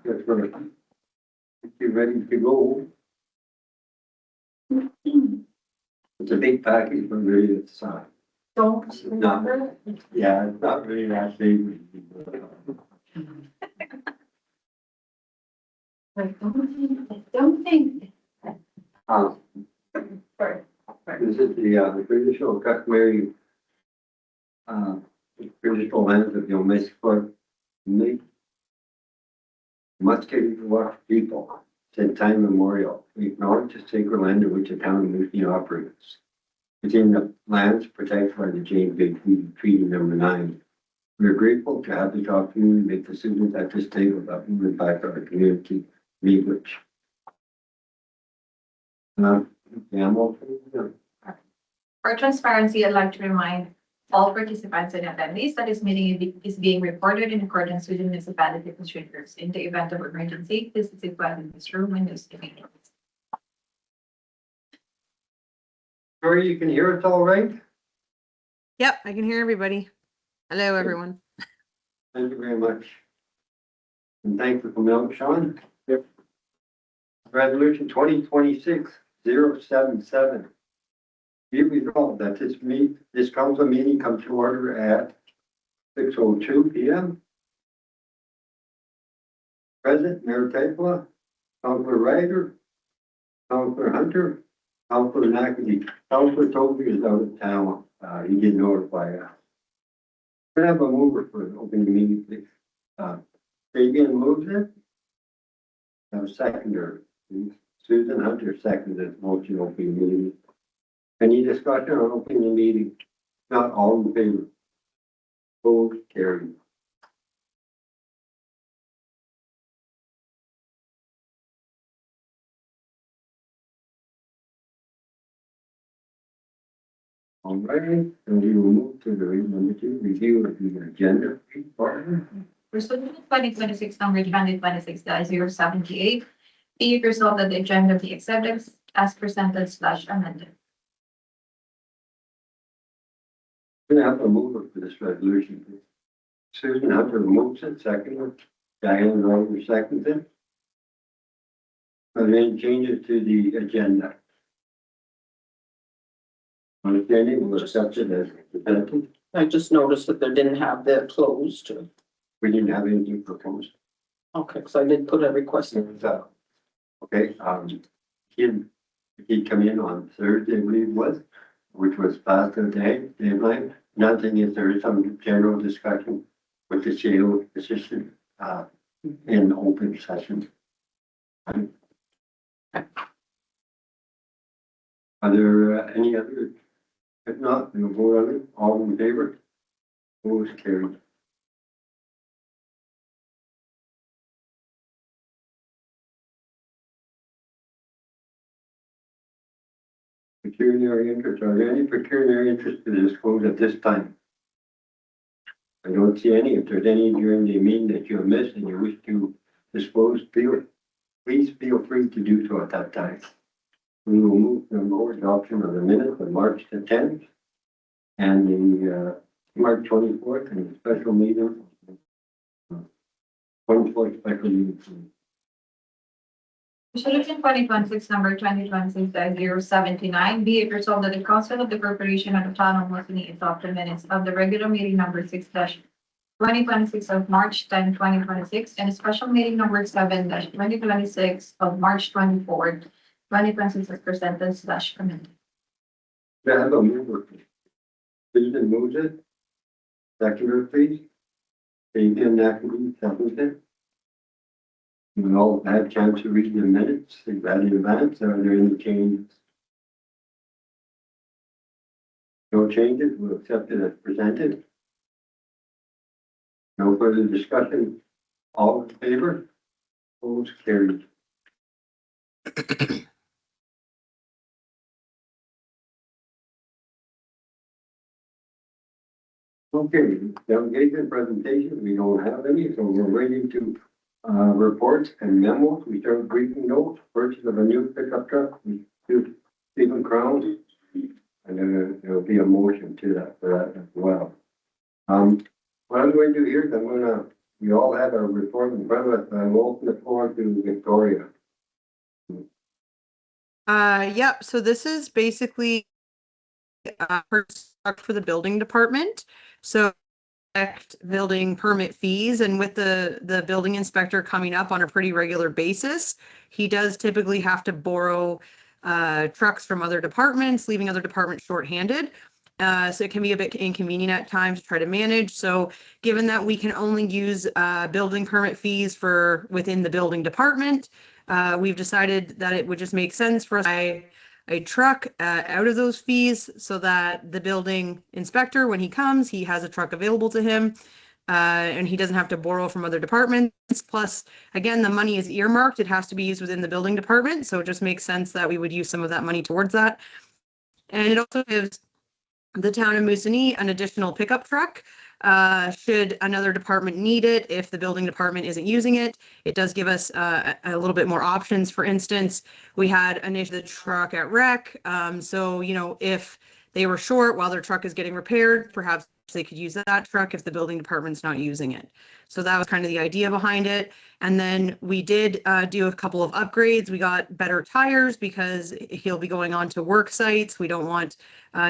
Just for, if you're ready to go. It's a big package, but really it's, Don't remember. yeah, it's not really that big. I don't think. Uh, Sorry. This is the traditional customary, traditional lands of the Mexico, Musket Water people, since time memorial. We acknowledge the sacred land in which the town of Moosonee operates. Within the lands protected by the James Bay Treaty Number 9. We are grateful to have this opportunity to make decisions at this table that will impact our community, which. For transparency, I'd like to remind all participants and attendees that this meeting is being recorded in accordance with the municipality procedures. In the event of emergency, this is required in this room and this meeting. Sorry, you can hear us all right? Yep, I can hear everybody. Hello, everyone. Thank you very much. And thanks for coming out, Sean. Yep. Resolution 2026-077. Be resolved that this council meeting comes to order at 6:02 p.m. President Mayor Tequa, Councilor Ryder, Councilor Hunter, Councilor Nackley. Councilor Toby is out of town. He did notify us. Can I have a mover for the open meeting, please? Fabian moves it. Have a seconder, please. Susan Hunter seconded motion open meeting. Any discussion on opening the meeting? Not all in favor. Opposed, carried. All right, and we will move to the number 2, review of the agenda. Resolution 2026 number 2026-078. Be it resolved that the agenda be accepted as presented / amended. Can I have a mover for this resolution, please? Susan Hunter moves it, second. Diane Ryder seconds it. Are there any changes to the agenda? Understanding, we'll accept it as presented. I just noticed that they didn't have the closed. We didn't have anything proposed. Okay, so I did put a request in. Okay, he'd come in on Thursday, I believe it was, which was past the deadline. Nothing is there is some general discussion with the CEO position, in open session. Are there any other? If not, we'll vote on it. All in favor? Opposed, carried. Pecuniary interest. Are there any pecuniary interest to disclose at this time? I don't see any. If there's any during the meeting that you have missed and you wish to disclose, please feel free to do so at that time. We will move to more adoption of the minutes of March the 10th and the March 24th and the special meeting. 24th special meeting. Resolution 2026 number 2026-079. Be it resolved that the Council of the Corporation of the Town of Moosonee adopt the minutes of the regular meeting number 6-2026 of March 10, 2026, and a special meeting number 7-2026 of March 24, 2026 as presented / amended. I have a mover. Susan moves it. Seconder, please. Fabian Nackley seconds it. We all had a chance to read the minutes. Is that in advance? Are there any changes? No changes. We'll accept it as presented. No further discussion. All in favor? Opposed, carried. Okay, delegation presentation, we don't have any, so we're waiting to reports and memos. We start briefing notes, purchase of a new pickup truck, we do Stephen Crown, and then there'll be a motion to that for that as well. What I'm going to do here is I'm going to We all have our report in front of us, and I will open the floor to Victoria. Yep, so this is basically for the building department. So building permit fees, and with the building inspector coming up on a pretty regular basis, he does typically have to borrow trucks from other departments, leaving other departments shorthanded. So it can be a bit inconvenient at times to try to manage. So given that we can only use building permit fees for within the building department, we've decided that it would just make sense for us to buy a truck out of those fees so that the building inspector, when he comes, he has a truck available to him, and he doesn't have to borrow from other departments. Plus, again, the money is earmarked. It has to be used within the building department. So it just makes sense that we would use some of that money towards that. And it also gives the town of Moosonee an additional pickup truck should another department need it. If the building department isn't using it, it does give us a little bit more options. For instance, we had an issue with the truck at rec. So, you know, if they were short while their truck is getting repaired, perhaps they could use that truck if the building department's not using it. So that was kind of the idea behind it. And then we did do a couple of upgrades. We got better tires because he'll be going on to work sites. We don't want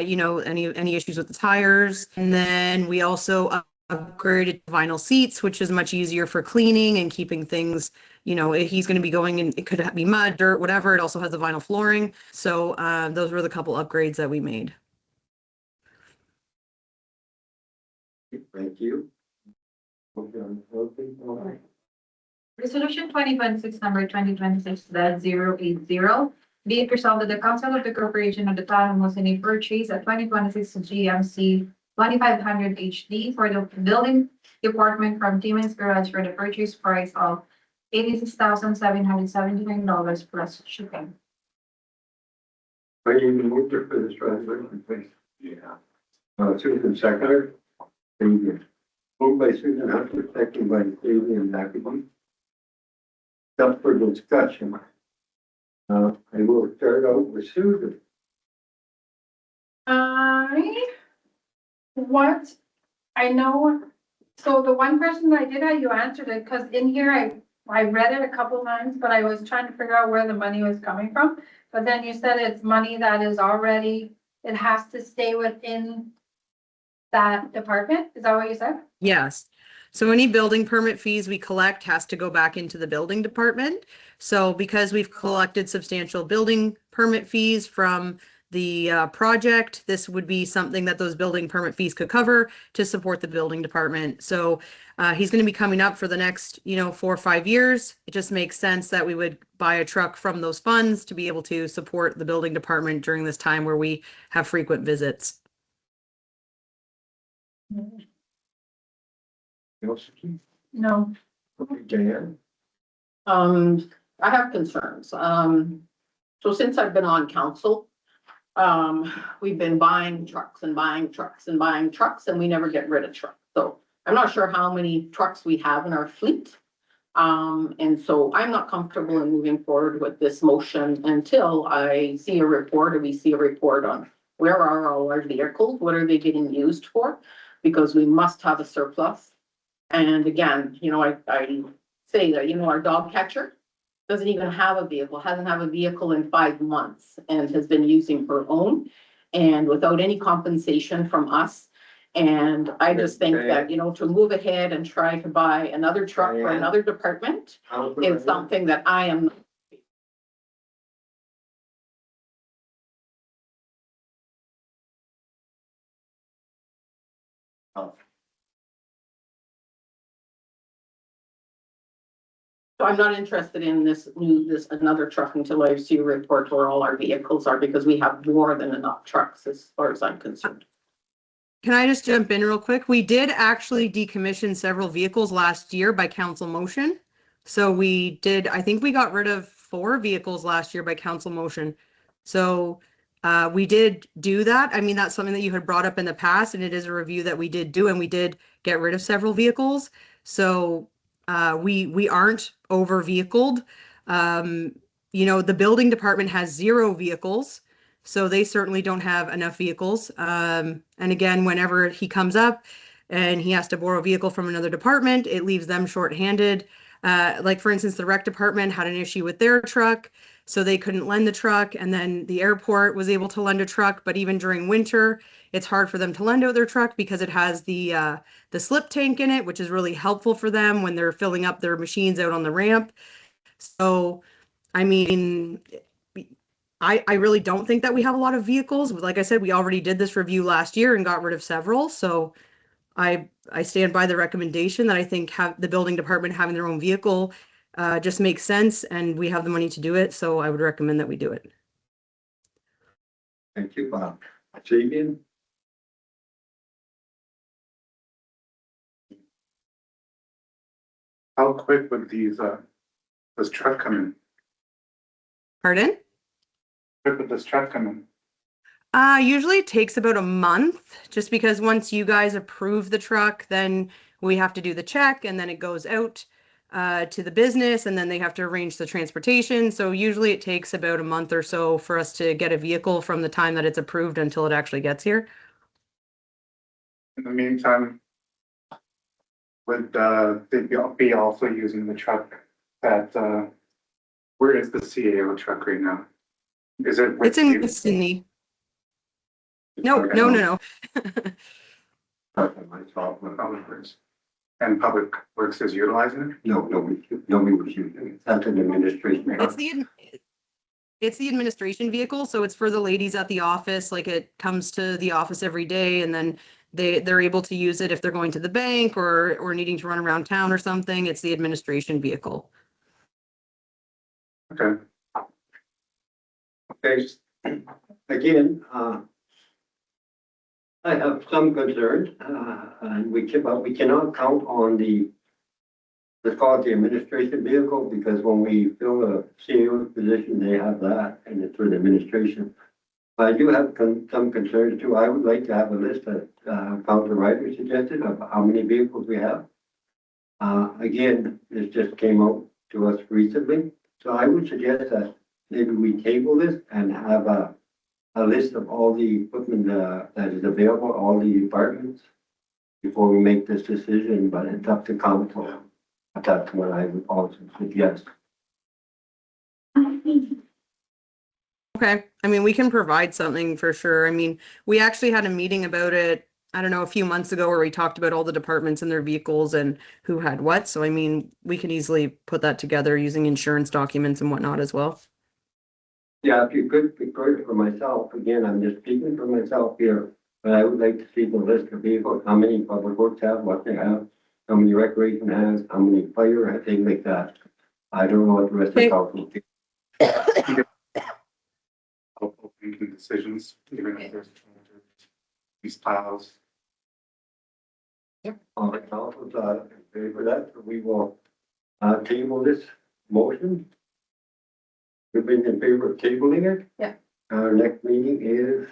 you know, any issues with the tires. And then we also upgraded vinyl seats, which is much easier for cleaning and keeping things, you know, he's going to be going in, it could be mud, dirt, whatever. It also has the vinyl flooring. So those were the couple upgrades that we made. Thank you. Okay. Resolution 2026 number 2026-080. Be it resolved that the Council of the Corporation of the Town of Moosonee purchase a 2026 GMC 2500 HD for the building department from Timmins Garage for the purchase price of $86,779 plus shipping. Are you moved for this resolution, please? Yeah. Susan seconder. Thank you. Moved by Susan Hunter, second by Fabian McAdoo. Up for discussion. I will start out with Susan. What, I know, so the one question that I did have, you answered it, because in here, I read it a couple times, but I was trying to figure out where the money was coming from. But then you said it's money that is already, it has to stay within that department, is that what you said? Yes. So any building permit fees we collect has to go back into the building department. So because we've collected substantial building permit fees from the project, this would be something that those building permit fees could cover to support the building department. So he's going to be coming up for the next, you know, 4 or 5 years. It just makes sense that we would buy a truck from those funds to be able to support the building department during this time where we have frequent visits. No. Jan. I have concerns. So since I've been on council, we've been buying trucks and buying trucks and buying trucks, and we never get rid of trucks. So I'm not sure how many trucks we have in our fleet. And so I'm not comfortable in moving forward with this motion until I see a report, or we see a report on where are all our vehicles, what are they getting used for? Because we must have a surplus. And again, you know, I say that, you know, our dog catcher doesn't even have a vehicle, hasn't had a vehicle in 5 months, and has been using her own and without any compensation from us. And I just think that, you know, to move ahead and try to buy another truck for another department is something that I am. So I'm not interested in this another truck until I see a report where all our vehicles are, because we have more than enough trucks as far as I'm concerned. Can I just jump in real quick? We did actually decommission several vehicles last year by council motion. So we did, I think we got rid of 4 vehicles last year by council motion. So we did do that. I mean, that's something that you had brought up in the past, and it is a review that we did do, and we did get rid of several vehicles. So we aren't over vehicled. You know, the building department has 0 vehicles. So they certainly don't have enough vehicles. And again, whenever he comes up, and he has to borrow a vehicle from another department, it leaves them shorthanded. Like for instance, the rec department had an issue with their truck, so they couldn't lend the truck, and then the airport was able to lend a truck, but even during winter, it's hard for them to lend out their truck because it has the slip tank in it, which is really helpful for them when they're filling up their machines out on the ramp. So, I mean, I really don't think that we have a lot of vehicles. Like I said, we already did this review last year and got rid of several. So I stand by the recommendation that I think have the building department having their own vehicle just makes sense, and we have the money to do it. So I would recommend that we do it. Thank you, Bob. Fabian? How quick would this truck come in? Pardon? Quick would this truck come in? Usually it takes about a month, just because once you guys approve the truck, then we have to do the check, and then it goes out to the business, and then they have to arrange the transportation. So usually it takes about a month or so for us to get a vehicle from the time that it's approved until it actually gets here. In the meantime, would they be also using the truck that, where is the CAO truck right now? Is it with It's in you? Moosonee. No, Okay. no, no, no. Public Works. And Public Works is utilizing it? No, nobody was using it. That's an administration. It's the administration vehicle, so it's for the ladies at the office. Like it comes to the office every day, and then they're able to use it if they're going to the bank or needing to run around town or something. It's the administration vehicle. Okay. Okay, again, I have some concerns, and we cannot count on let's call it the administration vehicle, because when we fill a CAO position, they have that, and it's for the administration. I do have some concerns too. I would like to have a list that Councilor Ryder suggested of how many vehicles we have. Again, this just came out to us recently, so I would suggest that maybe we table this and have a list of all the equipment that is available, all the departments, before we make this decision, but it's up to council. That's what I would also suggest. Okay. I mean, we can provide something for sure. I mean, we actually had a meeting about it, I don't know, a few months ago where we talked about all the departments and their vehicles and who had what. So, I mean, we can easily put that together using insurance documents and whatnot as well. Yeah, if you could record it for myself, again, I'm just speaking for myself here, but I would like to see the list of vehicles, how many public works have, what they have, how many recreation has, how many fire, things like that. I don't know what the rest of the council thinks. Helpful making decisions, even if there's these piles. All the council's in favor of that, so we will table this motion. We've been in favor of tabling it? Yeah. Our next meeting is.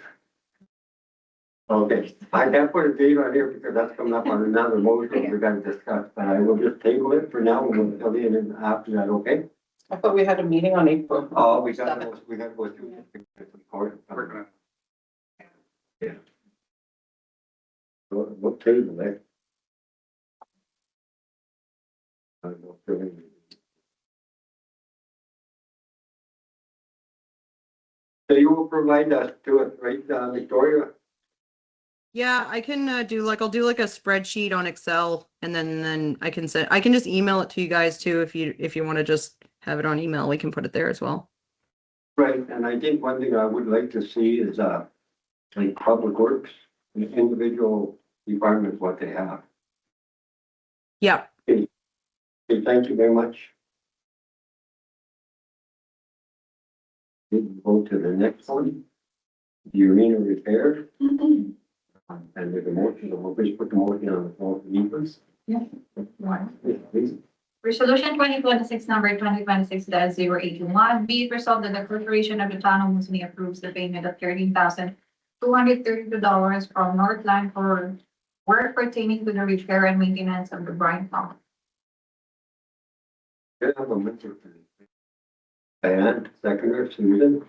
Okay, I can't put a date on here because that's coming up on another motion we're gonna discuss, but I will just table it for now, and we'll fill in and after that, okay? I thought we had a meeting on April. Oh, we gotta go through the court. We're gonna, We'll table it. I will fill in. So you will provide us to it, right, Victoria? Yeah, I can I'll do like a spreadsheet on Excel, and then I can just email it to you guys too if you want to just have it on email, we can put it there as well. Right, and I think one thing I would like to see is like public works, the individual departments, what they have. Yeah. Okay, thank you very much. We can go to the next one. The arena repair. And with the motion, we'll just put the motion on the floor for me, please. Yeah. Yes, please. Resolution 2026 number 2026-0821, be it resolved that the corporation of the town of Moosonee approves the payment of $13,232 from Northland for work pertaining to the repair and maintenance of the brine pump. Good, I have a motion for this. Diane, seconder, Susan.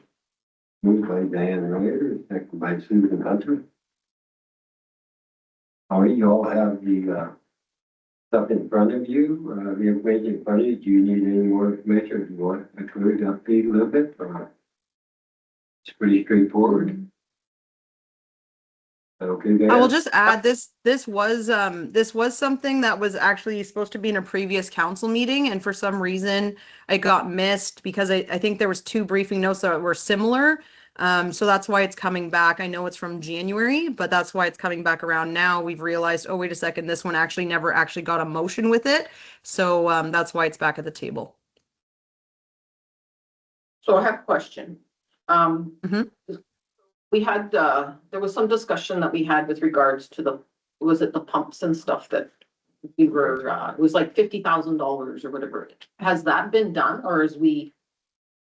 Moved by Diane Ryder, second by Susan Hunter. All right, you all have the, stuff in front of you, the information in front of you. Do you need any more information? Or do you want a clear update a little bit? Or it's pretty straightforward. Okay, guys? I will just add this was something that was actually supposed to be in a previous council meeting, and for some reason it got missed because I think there was two briefing notes that were similar. So that's why it's coming back. I know it's from January, but that's why it's coming back around now. We've realized, oh, wait a second, this one actually never actually got a motion with it. So that's why it's back at the table. So I have a question. Mhm. We had, there was some discussion that we had with regards to was it the pumps and stuff that we were, it was like $50,000 or whatever. Has that been done or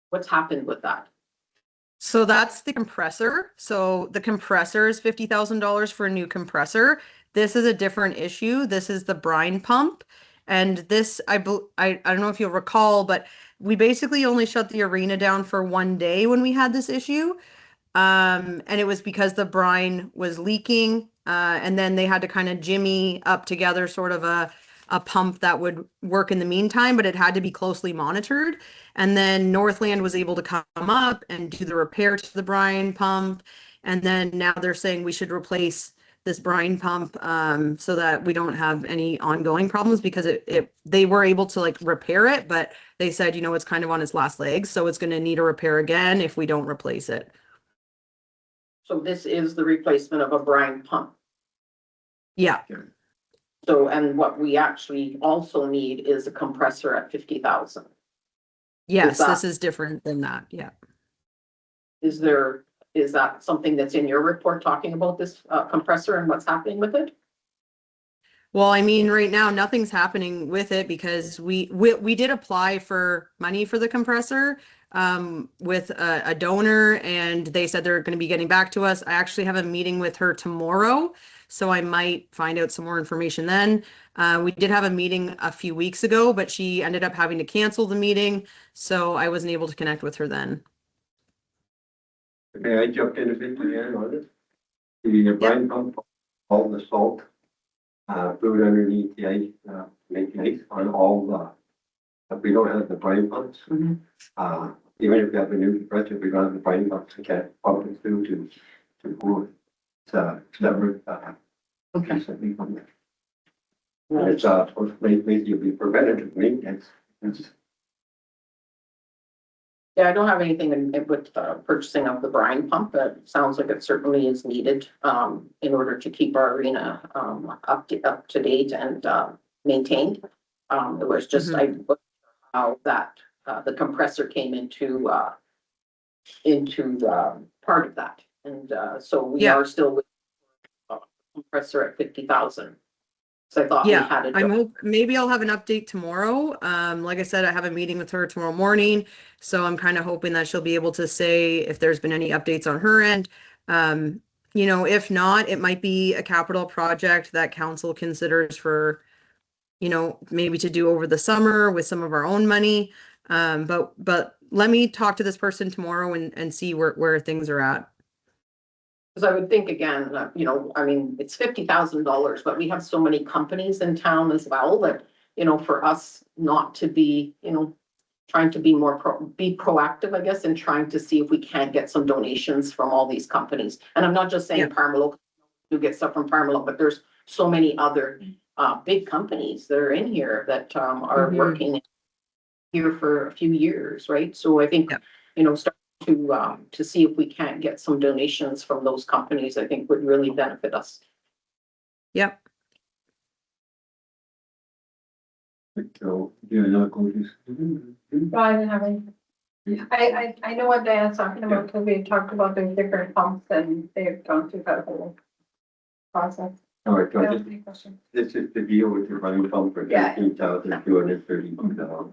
what's happened with that? So that's the compressor. So the compressor is $50,000 for a new compressor. This is a different issue. This is the brine pump. And this, I don't know if you'll recall, but we basically only shut the arena down for one day when we had this issue. And it was because the brine was leaking. And then they had to kind of jimmy up together sort of a pump that would work in the meantime, but it had to be closely monitored. And then Northland was able to come up and do the repair to the brine pump. And then now they're saying we should replace this brine pump so that we don't have any ongoing problems because they were able to like repair it, but they said, you know, it's kind of on its last legs. So it's going to need a repair again if we don't replace it. So this is the replacement of a brine pump. Yeah. So, and what we actually also need is a compressor at 50,000. Yes, that- this is different than that. Yeah. Is that something that's in your report talking about this compressor and what's happening with it? Well, I mean, right now nothing's happening with it because we did apply for money for the compressor with a donor, and they said they're going to be getting back to us. I actually have a meeting with her tomorrow, so I might find out some more information then. We did have a meeting a few weeks ago, but she ended up having to cancel the meeting, so I wasn't able to connect with her then. Okay, I jumped in a bit again on it. The brine pump, all the salt, fluid underneath the ice, make ice on all if we don't have the brine pumps. Even if we have a new compressor, if we don't have the brine pumps, we can't pump it through to cool it. It's separate, Okay. something from there. And it's, supposed to basically be preventative maintenance. Yeah, I don't have anything with purchasing of the brine pump, but it sounds like it certainly is needed in order to keep our arena up to date and maintained. It was just how that the compressor came into part of that, and so we are still with compressor at 50,000. So I thought we had it. Maybe I'll have an update tomorrow. Like I said, I have a meeting with her tomorrow morning, so I'm kind of hoping that she'll be able to say if there's been any updates on her end. You know, if not, it might be a capital project that council considers for, you know, maybe to do over the summer with some of our own money. But let me talk to this person tomorrow and see where things are at. Because I would think again, you know, I mean, it's $50,000, but we have so many companies in town as well that, you know, for us not to be, you know, trying to be more proactive, I guess, and trying to see if we can't get some donations from all these companies. And I'm not just saying Parmalo, you get stuff from Parmalo, but there's so many other big companies that are in here that are working here for a few years, right? So I think, you know, start to see if we can't get some donations from those companies, I think would really benefit us. Yep. So, yeah, not going Well, I didn't have any. I know what Diane's talking about, because we talked about the different pumps and they've gone through that whole process. All right, I so don't have any questions. this is the deal with the brine pump for Yeah. $13,232.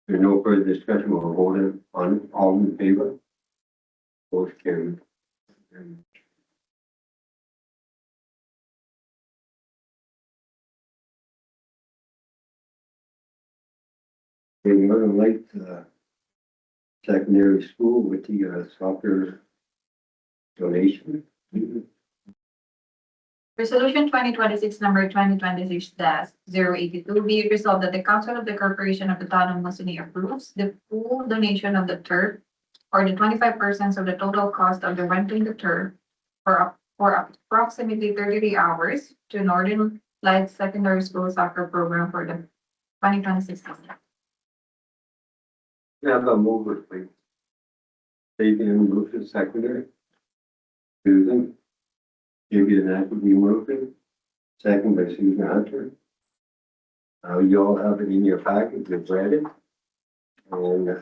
There's no further discussion, we'll vote it on all in favor. Both carried. In Northern Lights, secondary school with the soccer donation. Resolution 2026 number 2026-082 be it resolved that the Council of the Corporation of the Town of Moosonee approves the full donation of the turf or the 25% of the total cost of the renting the turf for approximately 33 hours to Northern Lights Secondary School soccer program for the 2026 season. We have a mover, please. Fabian moves to secondary. Susan. Vivian Appleby moving. Second by Susan Hunter. You all have it in your package, you've read it. And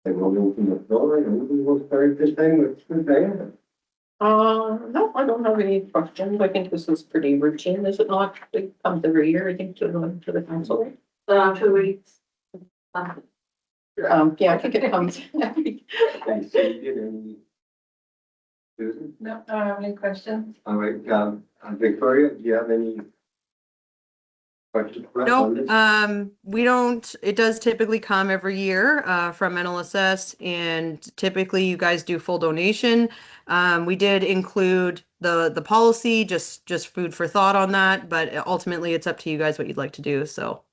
I will open the floor and we will start this time with Diana. No, I don't have any questions. I think this is pretty routine, is it not? It comes every year, I think, to the council. 2 weeks. Yeah, I think it comes every. Thanks, Susan. Susan? No, I don't have any questions. All right, Victoria, do you have any questions for us on Nope, this? we don't, it does typically come every year, from NLSS, and typically you guys do full donation. We did include the policy, just food for thought on that, but ultimately it's up to you guys what you'd like to do, so.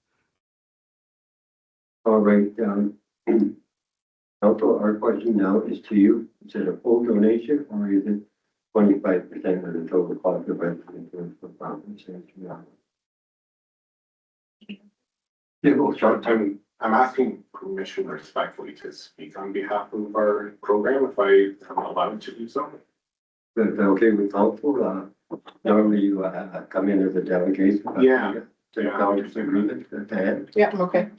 All right, also, our question now is to you. Is it a full donation or is it 25% of the total cost of resident for compensation? Yeah, well, I'm asking permission respectfully to speak on behalf of our program, if I am allowed to do so. That's okay with council. Normally you come in as a delegation. but Yeah. To Yeah. council's agreement at the end. Yeah, okay.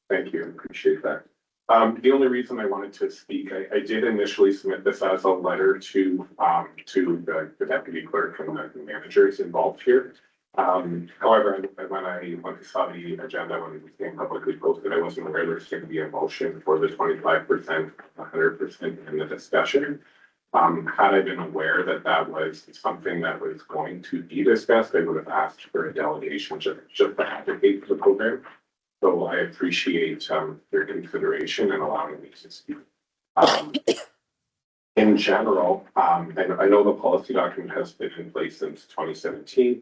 Thank you, appreciate that. The only reason I wanted to speak, I did initially submit this as a letter to the deputy clerk and the managers involved here. However, when I saw the agenda, when it became publicly posted, I wasn't aware there's going to be a motion for the 25%, 100% in the discussion. Had I been aware that that was something that was going to be discussed, I would have asked for a delegation just to advocate for the program. So I appreciate your consideration and allowing me to speak. In general, and I know the policy document has been in place since 2017.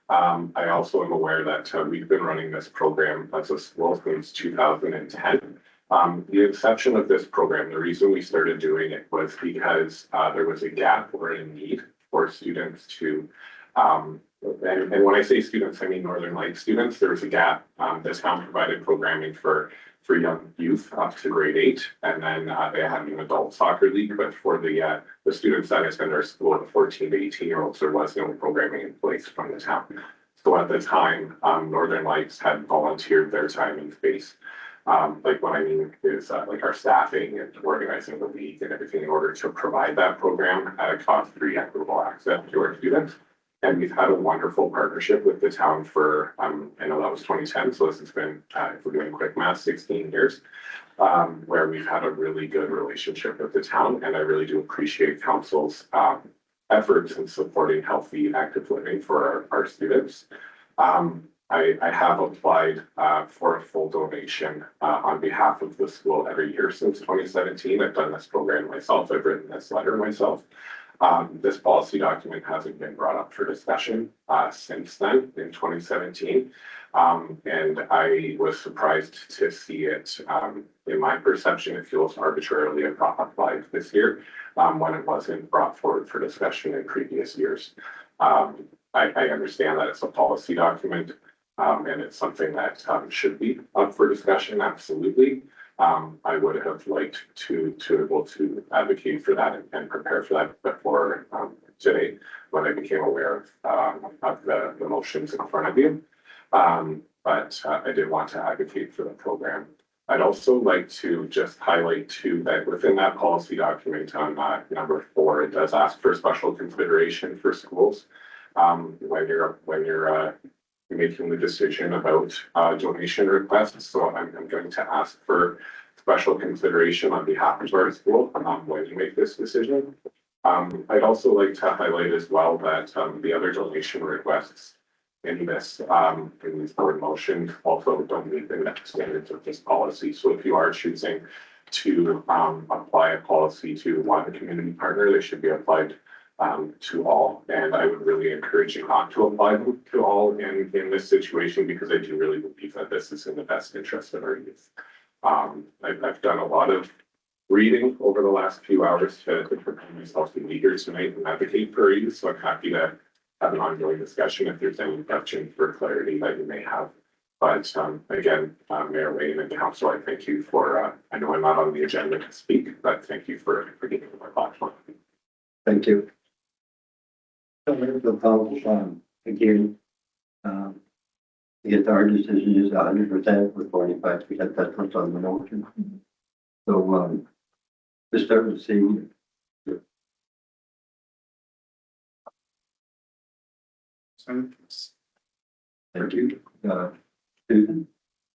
I also am aware that we've been running this program as a school since 2010. The inception of this program, the reason we started doing it was because there was a gap or a need for students to and when I say students, I mean Northern Lights students. There was a gap. This town provided programming for young youth up to grade 8, and then they had an adult soccer league. But for the students that attend our school, the 14 to 18-year-olds, there was no programming in place from the town. So at the time, Northern Lights had volunteered their time and space. Like what I mean is like our staffing and organizing the league and everything in order to provide that program at a cost-free, equitable access to our students. And we've had a wonderful partnership with the town for, I know that was 2010, so this has been, if we're doing quick math, 16 years, where we've had a really good relationship with the town. And I really do appreciate council's efforts in supporting healthy, active living for our students. I have applied for a full donation on behalf of the school every year since 2017. I've done this program myself. I've written this letter myself. This policy document hasn't been brought up for discussion since then in 2017. And I was surprised to see it. In my perception, it feels arbitrarily applied this year when it wasn't brought forward for discussion in previous years. I understand that it's a policy document and it's something that should be up for discussion, absolutely. I would have liked to able to advocate for that and prepare for that before today when I became aware of the motions in front of you. But I did want to advocate for the program. I'd also like to just highlight too that within that policy document on number 4, it does ask for special consideration for schools when you're making the decision about donation requests. So I'm going to ask for special consideration on behalf of our school when you make this decision. I'd also like to highlight as well that the other donation requests in these board motions also don't meet the standards of this policy. So if you are choosing to apply a policy to one community partner, they should be applied to all. And I would really encourage you not to apply them to all in this situation, because I do really believe that this is in the best interest of our youth. I've done a lot of reading over the last few hours to prepare myself to be here tonight and advocate for you. So I'm happy to have an ongoing discussion if there's any questions for clarity that you may have. But again, Mayor Wayne and Council, I thank you for, I know I'm not on the agenda to speak, but thank you for giving me my platform. Thank you. Again, yes, our decision is 100% with 45%. That's what's on the motion. So, to start with seeing. Thank you. Susan,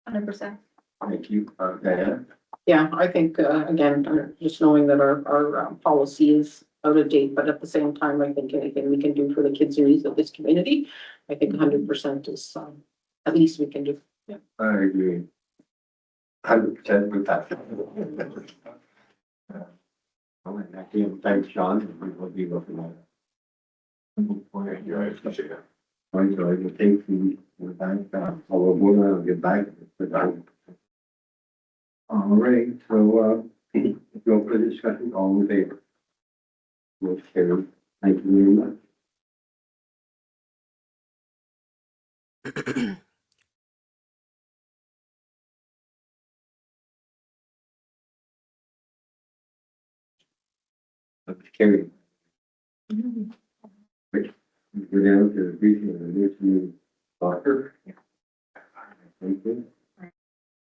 100%. thank you. Diana, Yeah, I think, again, just knowing that our policy is out of date, but at the same time, I think anything we can do for the kids and youth of this community, I think 100% is, at least we can do. Yeah. I agree. 100% with that. And again, thanks, Sean, and we will be looking at it. Thank you, I appreciate it. Right, so I will take the back, I'll get back. All right, so, go for the discussion, all in favor? Motion carried. Thank you very much. Motion carried. We're down to the briefing of the Moosonee soccer. Thank you.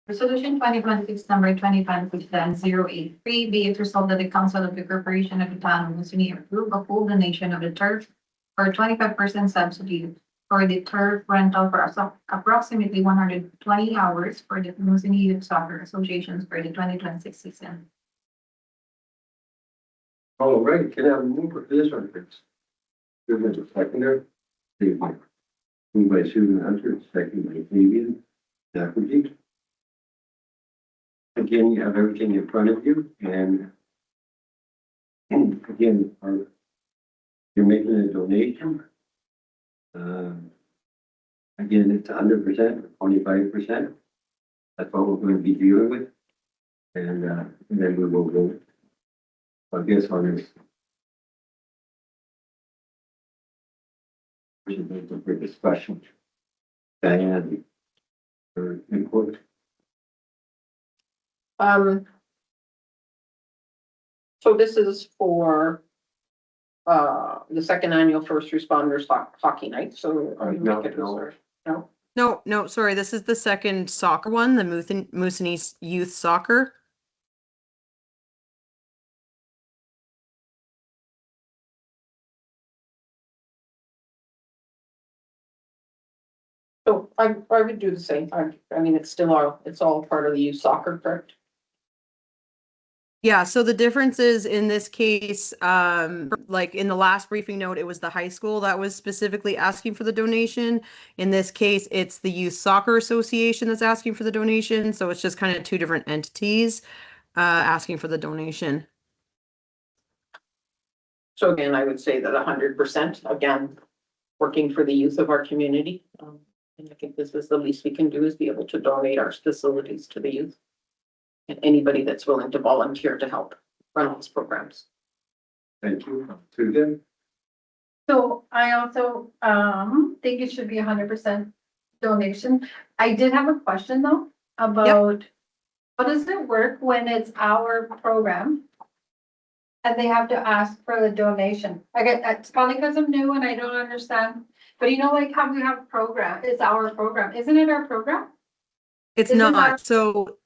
Resolution 2026 number 2026-083, be it resolved that the Council of the Corporation of the Town of Moosonee approve a full donation of the turf for 25% subsidy for the turf rental for approximately 120 hours for the Moosonee Youth Soccer Associations for the 2026 season. All right, can I have a mover for this one, please? Good, a seconder. Moved by Susan Hunter, second by Fabian Zachary. Again, you have everything in front of you, and again, you're making a donation. Again, it's 100%, 25%. That's what we're going to be dealing with, and then we will go. I guess on this. For discussion. Diane. For input. So this is for the second annual First Responders Hockey Night, so. No, sorry, this is the second soccer one, the Moosonee Youth Soccer. So I would do the same. I mean, it's all part of the youth soccer, correct? Yeah, so the difference is in this case, like in the last briefing note, it was the high school that was specifically asking for the donation. In this case, it's the Youth Soccer Association that's asking for the donation. So it's just kind of two different entities asking for the donation. So again, I would say that 100%, again, working for the youth of our community. And I think this is the least we can do, is be able to donate our facilities to the youth. And anybody that's willing to volunteer to help run these programs. Thank you. Susan? So I also, think it should be 100% donation. I did have a question though, about how does it work when it's our program? And they have to ask for the donation. It's probably because I'm new and I don't understand, but you know, like how we have a program, it's our program, isn't it our program? It's Isn't not. our- So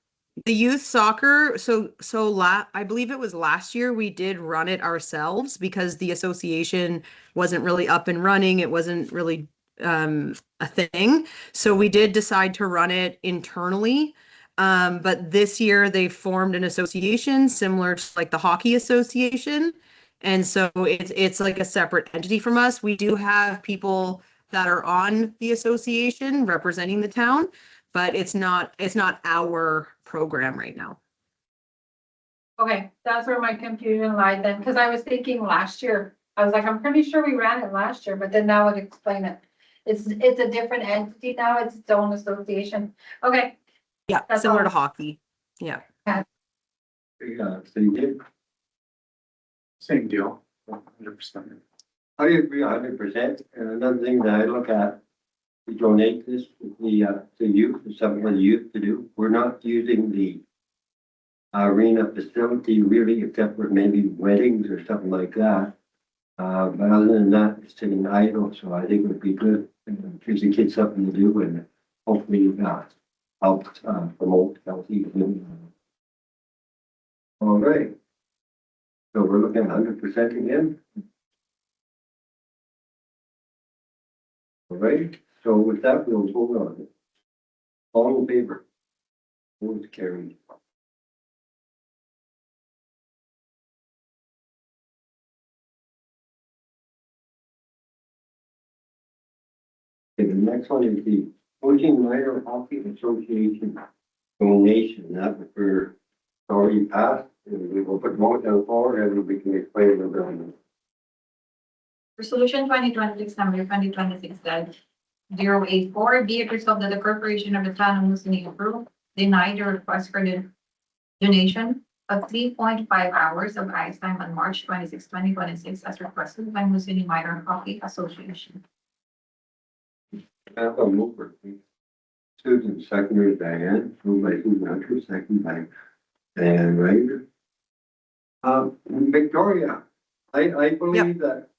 the youth soccer, I believe it was last year we did run it ourselves because the association wasn't really up and running. It wasn't really a thing. So we did decide to run it internally. But this year they formed an association similar to like the hockey association. And so it's like a separate entity from us. We do have people that are on the association representing the town, but it's not our program right now. Okay, that's where my confusion lied then, because I was thinking last year I was like, I'm pretty sure we ran it last year, but then that would explain it. It's a different entity now, it's its own association. Okay, Yeah, That's similar to all. hockey. Yeah. Yeah, so you did, Same deal, 100%. I agree 100%. And another thing that I look at, we donate this to the youth, it's something for the youth to do. We're not using the arena facility really, except for maybe weddings or something like that. But other than that, it's sitting idle, so I think it would be good, gives the kids something to do and hopefully, help, promote healthy living. All right. So we're looking at 100% again. All right, so with that, we'll vote on it. All in favor? Vote carried. Okay, the next one is the Moosonee Minor Hockey Association donation, that was for already passed, and we will put more down forward and we can explain a little bit on it. Resolution 2026 number 2026-084, be it resolved that the corporation of the town of Moosonee approve, deny the request for the donation of 3.5 hours of ice time on March 26, 2026, as requested by Moosonee Minor Hockey Association. I have a mover, please. Susan, seconder Diane, moved by Susan Hunter, second by Diane Ryder. Victoria, I believe that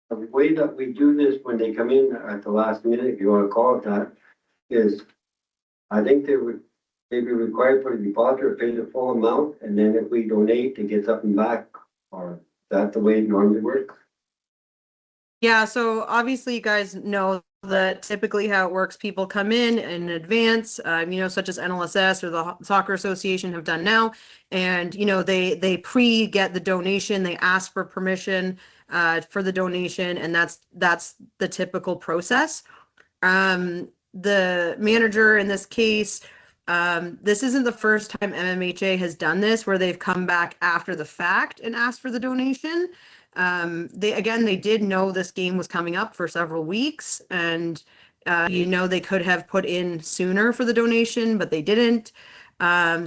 the way that we do this when they come in at the last minute, if you want to call it that, is I think they would, they'd be required for the deposit to pay the full amount, and then if we donate, to get something back, or is that the way it normally works? Yeah, so obviously you guys know that typically how it works, people come in advance, such as NLSS or the Soccer Association have done now. And, they pre-get the donation, they ask for permission for the donation, and that's the typical process. The manager in this case, this isn't the first time MMHA has done this, where they've come back after the fact and asked for the donation. They did know this game was coming up for several weeks, and they could have put in sooner for the donation, but they didn't.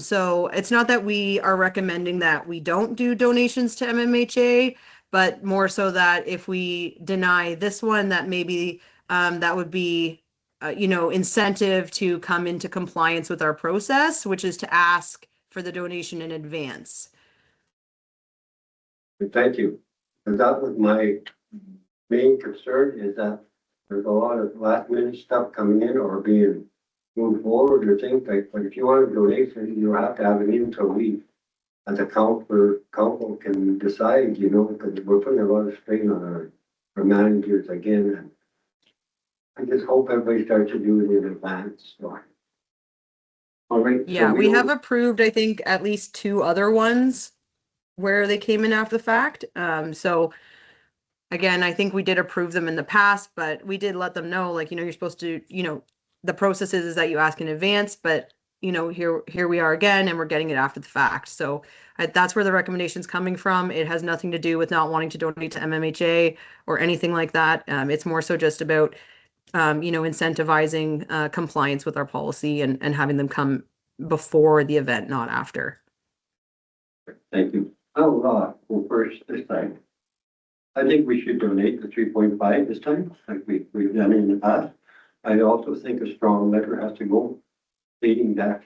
So it's not that we are recommending that we don't do donations to MMHA, but more so that if we deny this one, that maybe that would be incentive to come into compliance with our process, which is to ask for the donation in advance. Thank you. And that was my main concern, is that there's a lot of last minute stuff coming in or being moved forward or things like, but if you want to donate, you have to have it in until we, as a council can decide, because we're putting a lot of strain on our managers again. And I just hope everybody starts to do it in advance. So. All right. Yeah, so we have approved, I think, at least 2 other ones where they came in after the fact. So again, I think we did approve them in the past, but we did let them know, you're supposed to, the process is that you ask in advance, but here we are again, and we're getting it after the fact. So that's where the recommendation's coming from. It has nothing to do with not wanting to donate to MMHA or anything like that. It's more so just about, incentivizing compliance with our policy and having them come before the event, not after. Thank you. I'll go first this time. I think we should donate the 3.5 this time, like we've done in the past. I also think a strong letter has to go stating that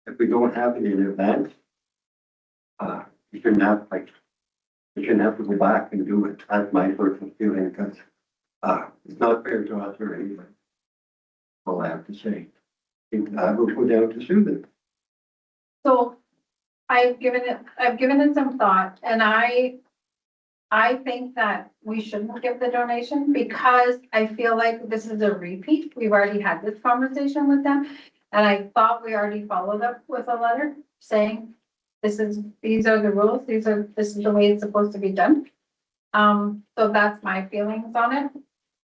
if we don't have it in advance, you shouldn't have to go back and do it. That's my personal feeling, because it's not fair to us or anybody. All I have to say. I will go down to Susan. so I've given it some thought, and I think that we shouldn't give the donation, because I feel like this is a repeat. We've already had this conversation with them. And I thought we already followed up with a letter saying, these are the rules, this is the way it's supposed to be done. So that's my feelings on it.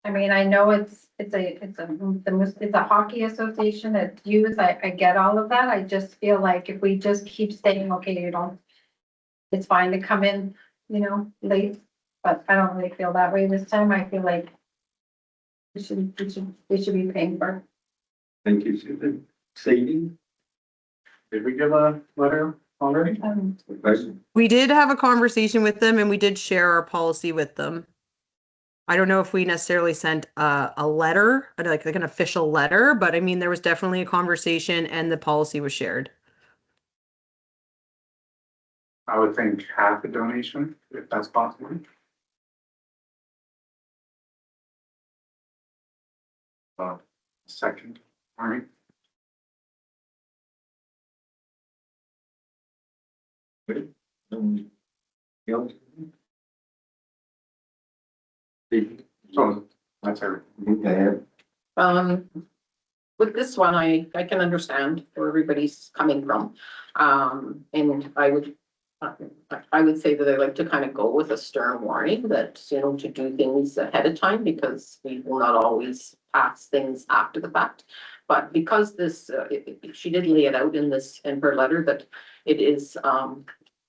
I mean, I know it's a hockey association, it's youth, I get all of that. I just feel like if we just keep saying, okay, it's fine to come in, late. but I don't really feel that way this time. I feel like they should be paying for. Thank you, Susan. Sadie? Did we give a letter already? Question? We did have a conversation with them and we did share our policy with them. I don't know if we necessarily sent a letter, like an official letter, but I mean, there was definitely a conversation and the policy was shared. I would think half a donation, if that's possible. Second, all right. Else? Sadie? So that's everything. Diane? With this one, I can understand where everybody's coming from. And I would say that I like to kind of go with a stern warning that, you know, to do things ahead of time because we will not always pass things after the fact. But because this, she did lay it out in her letter that it is,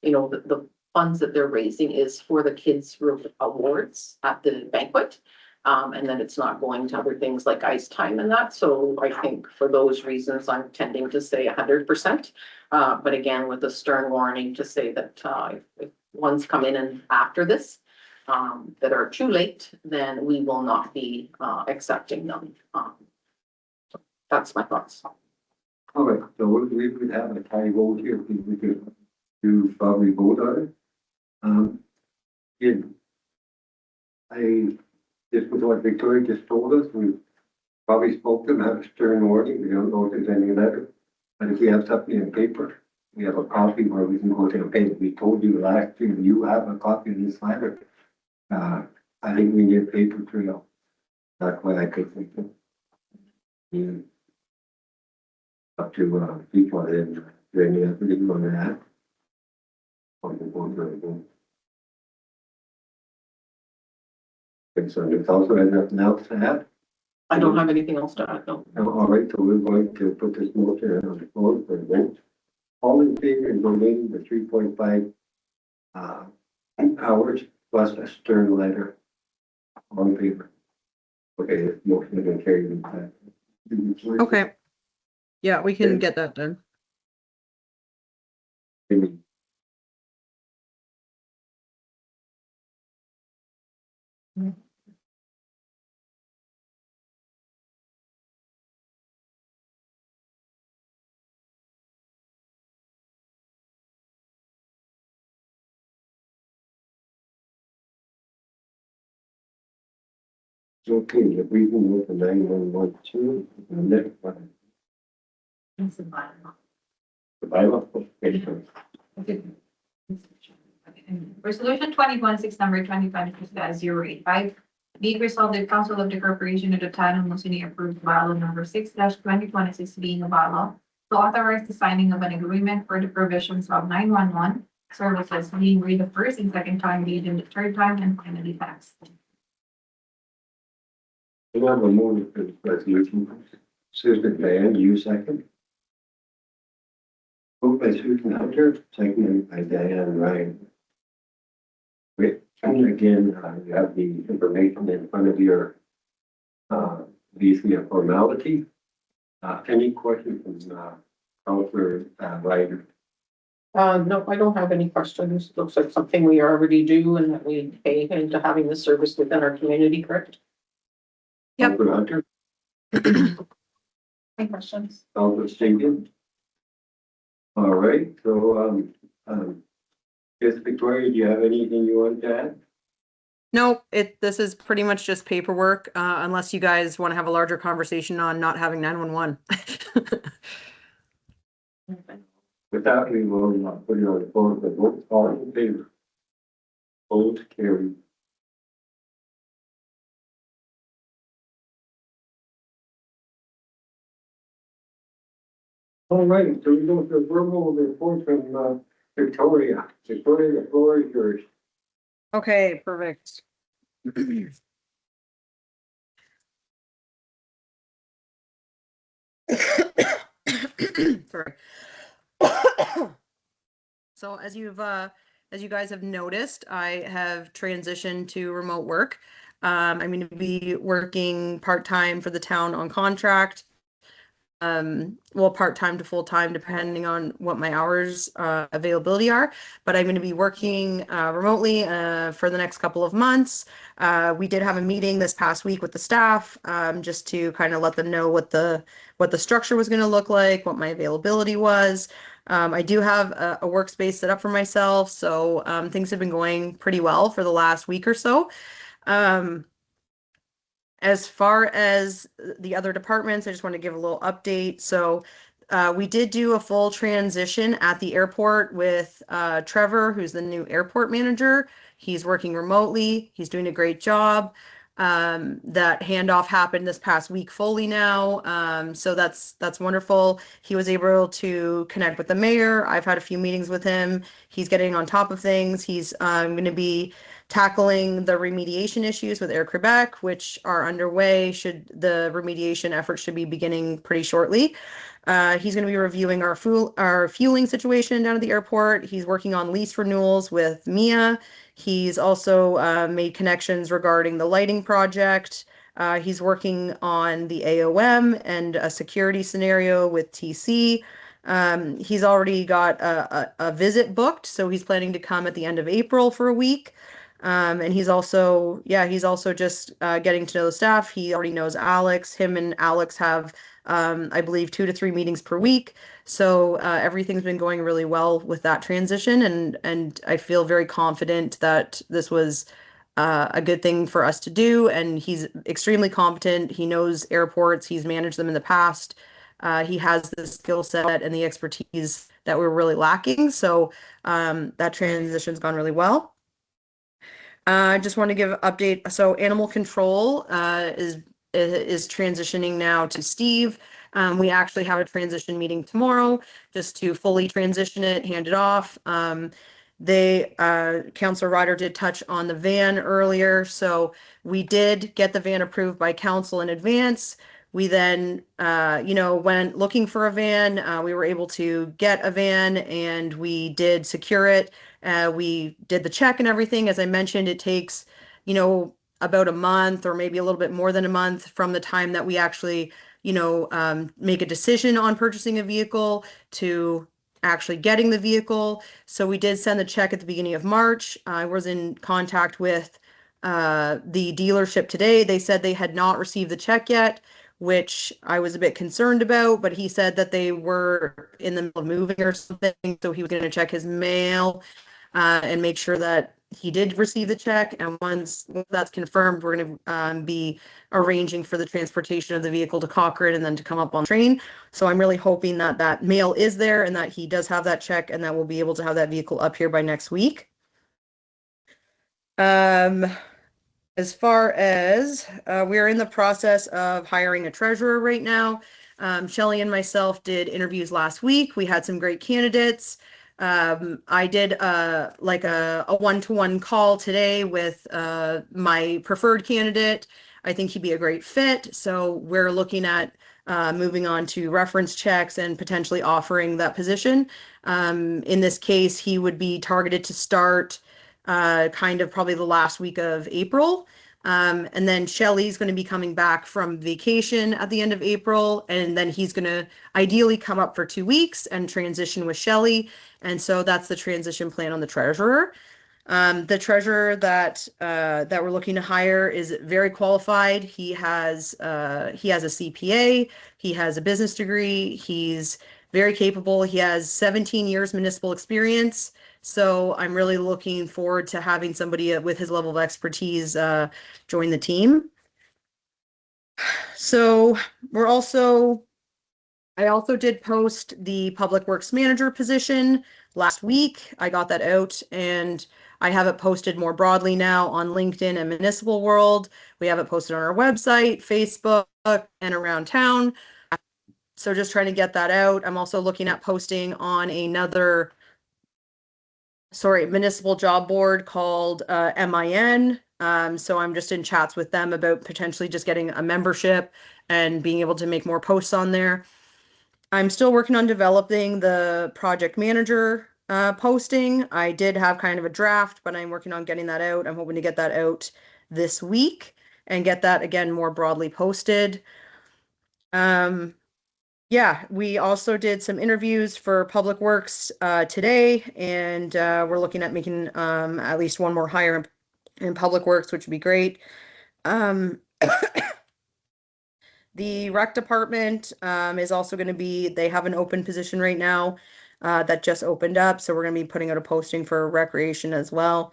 you know, the funds that they're raising is for the kids' awards at the banquet. And then it's not going to other things like ice time and that. So I think for those reasons, I'm tending to say 100%. But again, with a stern warning to say that if ones come in and after this that are too late, then we will not be accepting them. That's my thoughts. All right, so we could have a tie vote here, if we could do probably vote on it. Yeah. This was what Victoria just told us, we probably spoke to them, have a stern warning, we don't know if there's any letter. But if we have something in paper, we have a copy where we can go to and pay. We told you last year, you have a copy of this letter. I think we need a paper trail. That's why I could think of. Yeah. Up to, people in, any other thing on that. On the board, right? And so there's also nothing else to add. I don't have anything else to add, no. All right, so we're going to put this motion on the floor for a vote. All in favor of donating the 3.5 hours plus a stern letter. All in favor. Okay, this motion is going to carry the Okay. Yeah, we can get that done. Okay, the briefing with the 911 the next one. The bylaw. Okay, so Resolution 2026, number 2026-085. Be it resolved that Council of the Corporation of the Town of Moosonee approved bylaw number 6-2026 being a bylaw to authorize the signing of an agreement for the provisions of 911 services being read the first and second time, read in the third time, and finally passed. we have a motion for this resolution. Susan Diane, you second. Moved by Susan Hunter, seconded by Diane Ryan. Wait, and again, you have the information in front of your, basically a formality. Any questions from, Councilor Ryder? No, I don't have any questions. Looks like something we already do and that we pay into having the service within our community, correct? Yep. Councilor Hunter, Any questions? Councilor Stinkin. All right, so, yes, Victoria, do you have anything you want to add? No, this is pretty much just paperwork, unless you guys want to have a larger conversation on not having 911. With that, we will put it on the floor for vote. All in favor? Vote carried. All right, so we go to verbal report from Victoria. Victoria, the floor is yours. Okay, perfect. Sorry. So as you've as you guys have noticed, I have transitioned to remote work. I'm going to be working part-time for the town on contract. Well, part-time to full-time, depending on what my hours availability are. But I'm going to be working remotely for the next couple of months. We did have a meeting this past week with the staff, just to kind of let them know what the structure was going to look like, what my availability was. I do have a workspace set up for myself, so things have been going pretty well for the last week or so. As far as the other departments, I just want to give a little update. So we did do a full transition at the airport with Trevor, who's the new airport manager. He's working remotely. He's doing a great job. That handoff happened this past week fully now. So that's wonderful. He was able to connect with the mayor. I've had a few meetings with him. He's getting on top of things. He's going to be tackling the remediation issues with Air Quebec, which are underway. The remediation efforts should be beginning pretty shortly. He's going to be reviewing our fueling situation down at the airport. He's working on lease renewals with Mia. He's also made connections regarding the lighting project. He's working on the AOM and a security scenario with TC. He's already got a visit booked, so he's planning to come at the end of April for a week. And he's also just getting to know the staff. He already knows Alex. Him and Alex have, I believe, 2 to 3 meetings per week. So everything's been going really well with that transition, and I feel very confident that this was a good thing for us to do. And he's extremely competent. He knows airports. He's managed them in the past. He has the skill set and the expertise that we're really lacking. So that transition's gone really well. I just want to give an update. So animal control is transitioning now to Steve. We actually have a transition meeting tomorrow just to fully transition it, hand it off. Councilor Ryder did touch on the van earlier, so we did get the van approved by council in advance. We then, went looking for a van. We were able to get a van, and we did secure it. We did the check and everything. As I mentioned, it takes, about a month or maybe a little bit more than a month from the time that we actually, make a decision on purchasing a vehicle to actually getting the vehicle. So we did send the check at the beginning of March. I was in contact with the dealership today. They said they had not received the check yet, which I was a bit concerned about, but he said that they were in the middle of moving or something, so he was going to check his mail and make sure that he did receive the check. And once that's confirmed, we're going to be arranging for the transportation of the vehicle to Cochrane and then to come up on train. So I'm really hoping that that mail is there and that he does have that check and that we'll be able to have that vehicle up here by next week. As far as we are in the process of hiring a treasurer right now. Shelley and myself did interviews last week. We had some great candidates. I did a one-to-one call today with my preferred candidate. I think he'd be a great fit. So we're looking at moving on to reference checks and potentially offering that position. In this case, he would be targeted to start kind of probably the last week of April. And then Shelley's going to be coming back from vacation at the end of April, and then he's going to ideally come up for 2 weeks and transition with Shelley. And so that's the transition plan on the treasurer. The treasurer that we're looking to hire is very qualified. He has a CPA, he has a business degree, he's very capable. He has 17 years municipal experience. So I'm really looking forward to having somebody with his level of expertise join the team. So I also did post the public works manager position last week. I got that out and I have it posted more broadly now on LinkedIn and Municipal World. We have it posted on our website, Facebook, and around town. So just trying to get that out. I'm also looking at posting on another municipal job board called MIN. So I'm just in chats with them about potentially just getting a membership and being able to make more posts on there. I'm still working on developing the project manager posting. I did have kind of a draft, but I'm working on getting that out. I'm hoping to get that out this week and get that again more broadly posted. Yeah, we also did some interviews for Public Works today, and we're looking at making at least one more hire in Public Works, which would be great. The rec department is also going to be, they have an open position right now that just opened up, so we're going to be putting out a posting for recreation as well.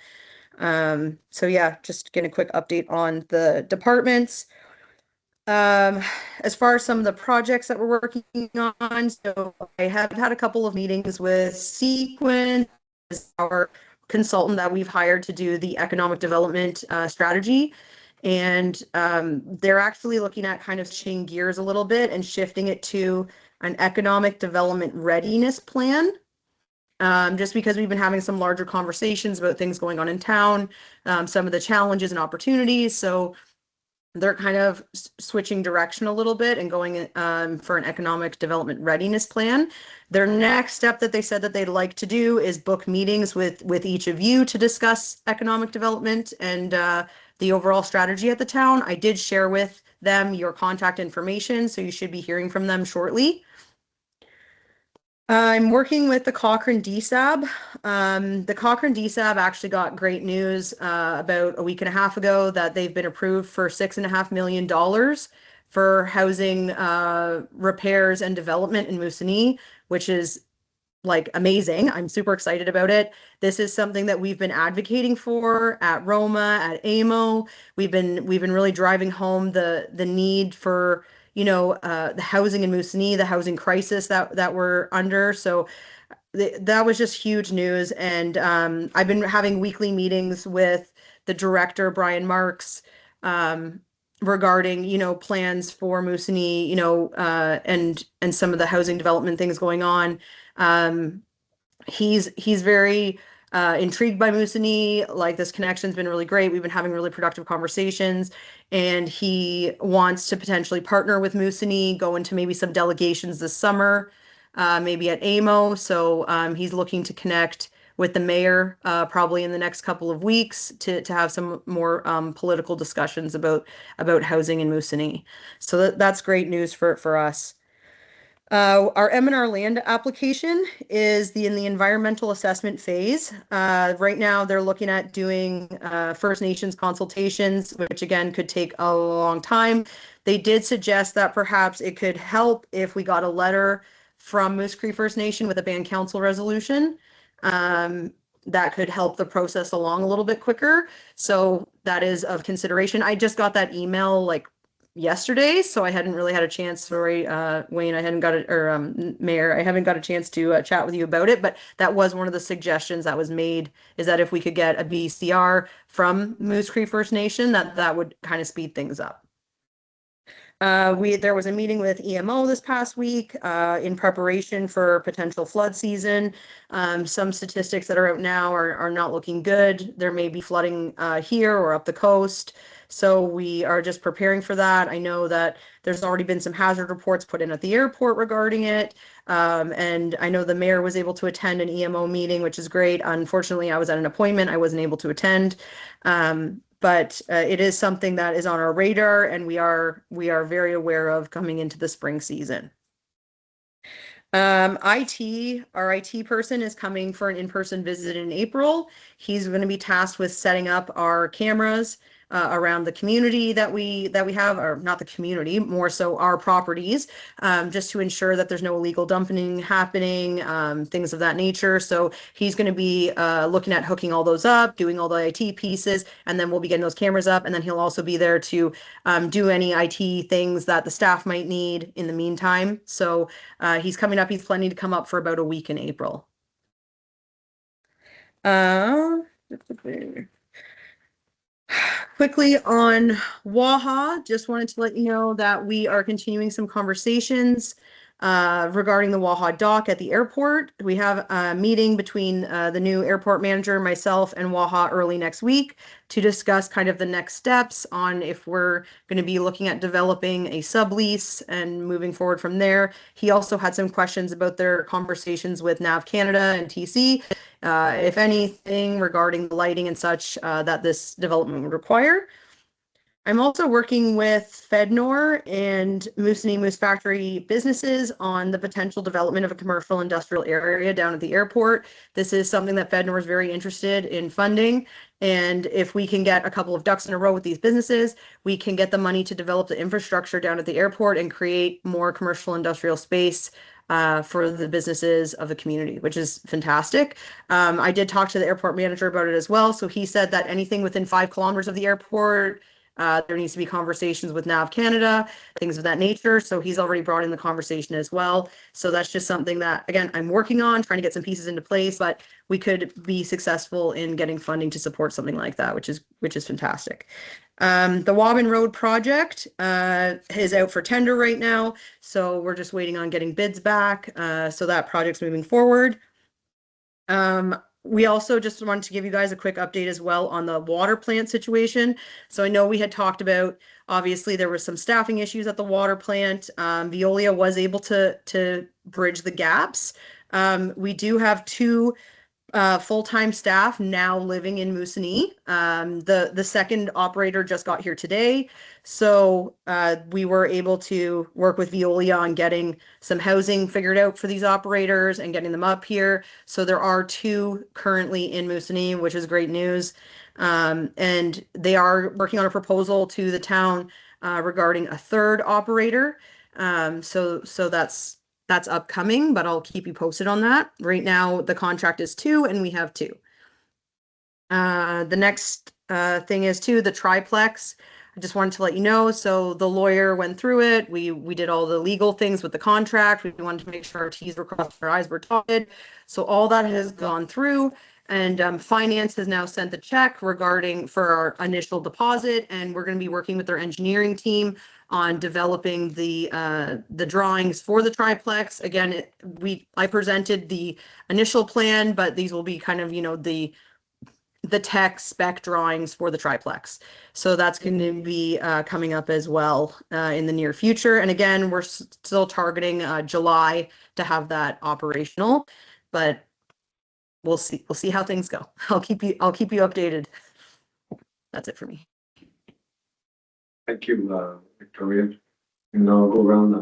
So yeah, just getting a quick update on the departments. As far as some of the projects that we're working on, so I have had a couple of meetings with Sequence, our consultant that we've hired to do the economic development strategy. And they're actually looking at kind of changing gears a little bit and shifting it to an economic development readiness plan. Just because we've been having some larger conversations about things going on in town, some of the challenges and opportunities. So they're kind of switching direction a little bit and going for an economic development readiness plan. Their next step that they said that they'd like to do is book meetings with each of you to discuss economic development and the overall strategy at the town. I did share with them your contact information, so you should be hearing from them shortly. I'm working with the Cochrane DSAB. The Cochrane DSAB actually got great news about a week and a half ago that they've been approved for $6.5 million for housing repairs and development in Moosonee, which is like amazing. I'm super excited about it. This is something that we've been advocating for at Roma, at AMO. We've been really driving home the need for, you know, the housing in Moosonee, the housing crisis that we're under. So that was just huge news. And I've been having weekly meetings with the director, Brian Marks, regarding, you know, plans for Moosonee, you know, and some of the housing development things going on. He's very intrigued by Moosonee. Like, this connection's been really great. We've been having really productive conversations, and he wants to potentially partner with Moosonee, go into maybe some delegations this summer, maybe at AMO. So he's looking to connect with the mayor probably in the next couple of weeks to have some more political discussions about housing in Moosonee. So that's great news for us. Our M&R land application is in the environmental assessment phase. Right now, they're looking at doing First Nations consultations, which again could take a long time. They did suggest that perhaps it could help if we got a letter from Moose Cree First Nation with a band council resolution. That could help the process along a little bit quicker. So that is of consideration. I just got that email like yesterday, so I hadn't really had a chance. Sorry, Wayne, I hadn't got it, or Mayor, I haven't got a chance to chat with you about it, but that was one of the suggestions that was made, is that if we could get a BCR from Moose Cree First Nation, that would kind of speed things up. There was a meeting with EMO this past week in preparation for potential flood season. Some statistics that are out now are not looking good. There may be flooding here or up the coast. So we are just preparing for that. I know that there's already been some hazard reports put in at the airport regarding it. And I know the mayor was able to attend an EMO meeting, which is great. Unfortunately, I was at an appointment. I wasn't able to attend. But it is something that is on our radar, and we are very aware of coming into the spring season. Our IT person is coming for an in-person visit in April. He's going to be tasked with setting up our cameras around the community that we have, or not the community, more so our properties, just to ensure that there's no illegal dumping happening, things of that nature. So he's going to be looking at hooking all those up, doing all the IT pieces, and then we'll be getting those cameras up. And then he'll also be there to do any IT things that the staff might need in the meantime. So he's coming up. He's planning to come up for about a week in April. Quickly on Waha, just wanted to let you know that we are continuing some conversations regarding the Waha dock at the airport. We have a meeting between the new airport manager, myself, and Waha early next week to discuss kind of the next steps on if we're going to be looking at developing a sublease and moving forward from there. He also had some questions about their conversations with NAV Canada and TC, if anything regarding the lighting and such that this development would require. I'm also working with Fednor and Moosonee Moose Factory businesses on the potential development of a commercial industrial area down at the airport. This is something that Fednor is very interested in funding. And if we can get a couple of ducks in a row with these businesses, we can get the money to develop the infrastructure down at the airport and create more commercial industrial space for the businesses of the community, which is fantastic. I did talk to the airport manager about it as well. So he said that anything within 5 kilometers of the airport, there needs to be conversations with NAV Canada, things of that nature. So he's already brought in the conversation as well. So that's just something that, again, I'm working on, trying to get some pieces into place, but we could be successful in getting funding to support something like that, which is fantastic. The Wobbin Road project is out for tender right now. So we're just waiting on getting bids back. So that project's moving forward. We also just wanted to give you guys a quick update as well on the water plant situation. So I know we had talked about, obviously there was some staffing issues at the water plant. Veolia was able to bridge the gaps. We do have 2 full-time staff now living in Moosonee. The second operator just got here today. So we were able to work with Veolia on getting some housing figured out for these operators and getting them up here. So there are 2 currently in Moosonee, which is great news. And they are working on a proposal to the town regarding a 3rd operator. So that's upcoming, but I'll keep you posted on that. Right now, the contract is 2 and we have 2. The next thing is too, the triplex. I just wanted to let you know. So the lawyer went through it. We did all the legal things with the contract. We wanted to make sure our T's were crossed, our I's were dotted. So all that has gone through. And finance has now sent the check regarding for our initial deposit. And we're going to be working with their engineering team on developing the drawings for the triplex. Again, I presented the initial plan, but these will be kind of, you know, the tech spec drawings for the triplex. So that's going to be coming up as well in the near future. And again, we're still targeting July to have that operational, but we'll see how things go. I'll keep you updated. That's it for me. Thank you, Victoria. And I'll go around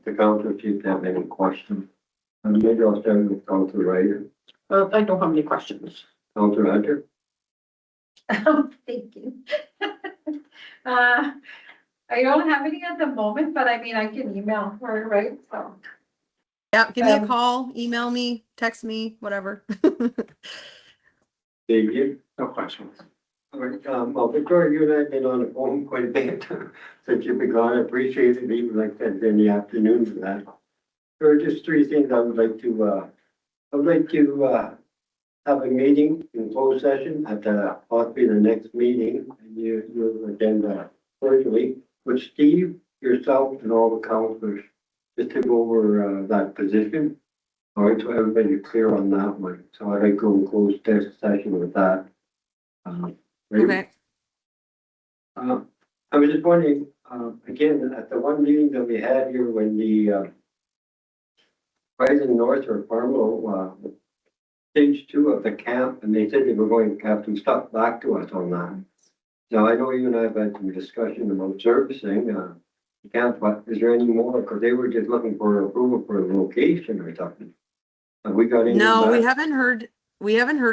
the counter if you have any questions. And maybe I'll start with Counselor Ryder. I don't have any questions. Counselor Hunter. Thank you. I don't have any at the moment, but I mean, I can email her, right? So. Yeah, give me a call, email me, text me, whatever. Thank you. No questions. All right, well, Victoria, you and I have been on the phone quite a bit since you've been gone. I appreciate it, even like that in the afternoon for that. There are just 3 things I would like to have a meeting in closed session at possibly the next meeting, and you'll attend virtually with Steve, yourself, and all the counselors, just to go over that position. All right, so everybody's clear on that one. So I'd like to go in closed session with that. Okay. I was just wondering, again, at the one meeting that we had here when the Rising North or Farmville stage 2 of the camp, and they said they were going to have some stuff back to us on that. Now, I know you and I have had some discussion about servicing the camp, but is there any more? Because they were just looking for approval for a location or something. Have we got any? No, we haven't heard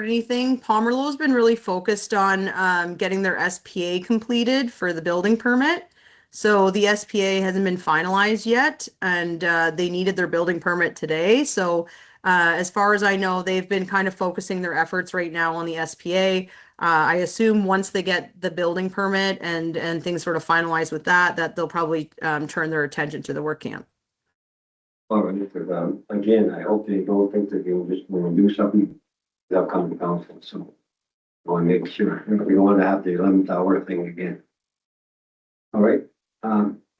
anything. Pomerleau's been really focused on getting their SPA completed for the building permit. So the SPA hasn't been finalized yet, and they needed their building permit today. So as far as I know, they've been kind of focusing their efforts right now on the SPA. I assume once they get the building permit and things sort of finalized with that they'll probably turn their attention to the work camp. All right, because again, I hope they don't think that they'll just want to do something without coming to council. So I want to make sure we don't want to have the 11th hour thing again. All right.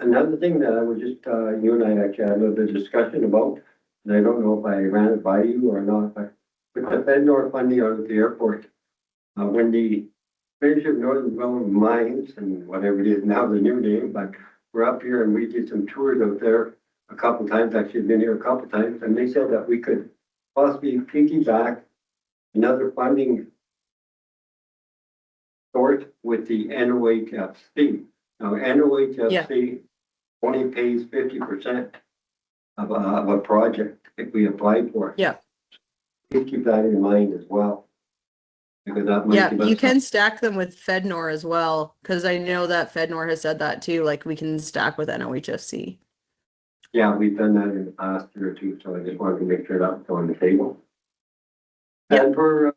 Another thing that I was just, you and I actually had a little bit of discussion about, and I don't know if I ran it by you or not, but with the Fednor funding out at the airport, when the Ministry of Northern Development Mines and whatever it is now, the new name, but we're up here and we did some tours out there a couple times, actually been here a couple times, and they said that we could possibly piggyback another funding source with the NOHFC. Now, NOHFC only pays 50% of a project if we apply for it. Yeah. Please keep that in mind as well. Because that might Yeah, give us you can stack them with Fednor as well, because I know that Fednor has said that too, like we can stack with NOHFC. Yeah, we've done that in the past year or two, so I just wanted to make sure that's on the table. Yeah. And for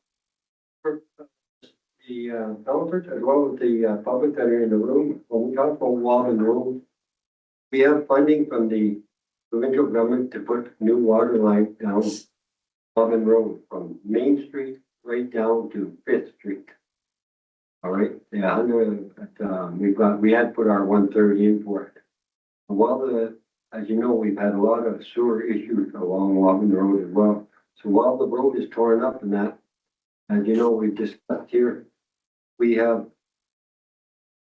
the developers as well as the public that are in the room, when we talk about Walden Road, we have funding from the provincial government to put new water lines down Walden Road from Main Street right down to Fifth Street. All right, yeah, we had put our 130 in for it. While as you know, we've had a lot of sewer issues along Walden Road as well. So while the road is torn up and that, as you know, we've discussed here, we have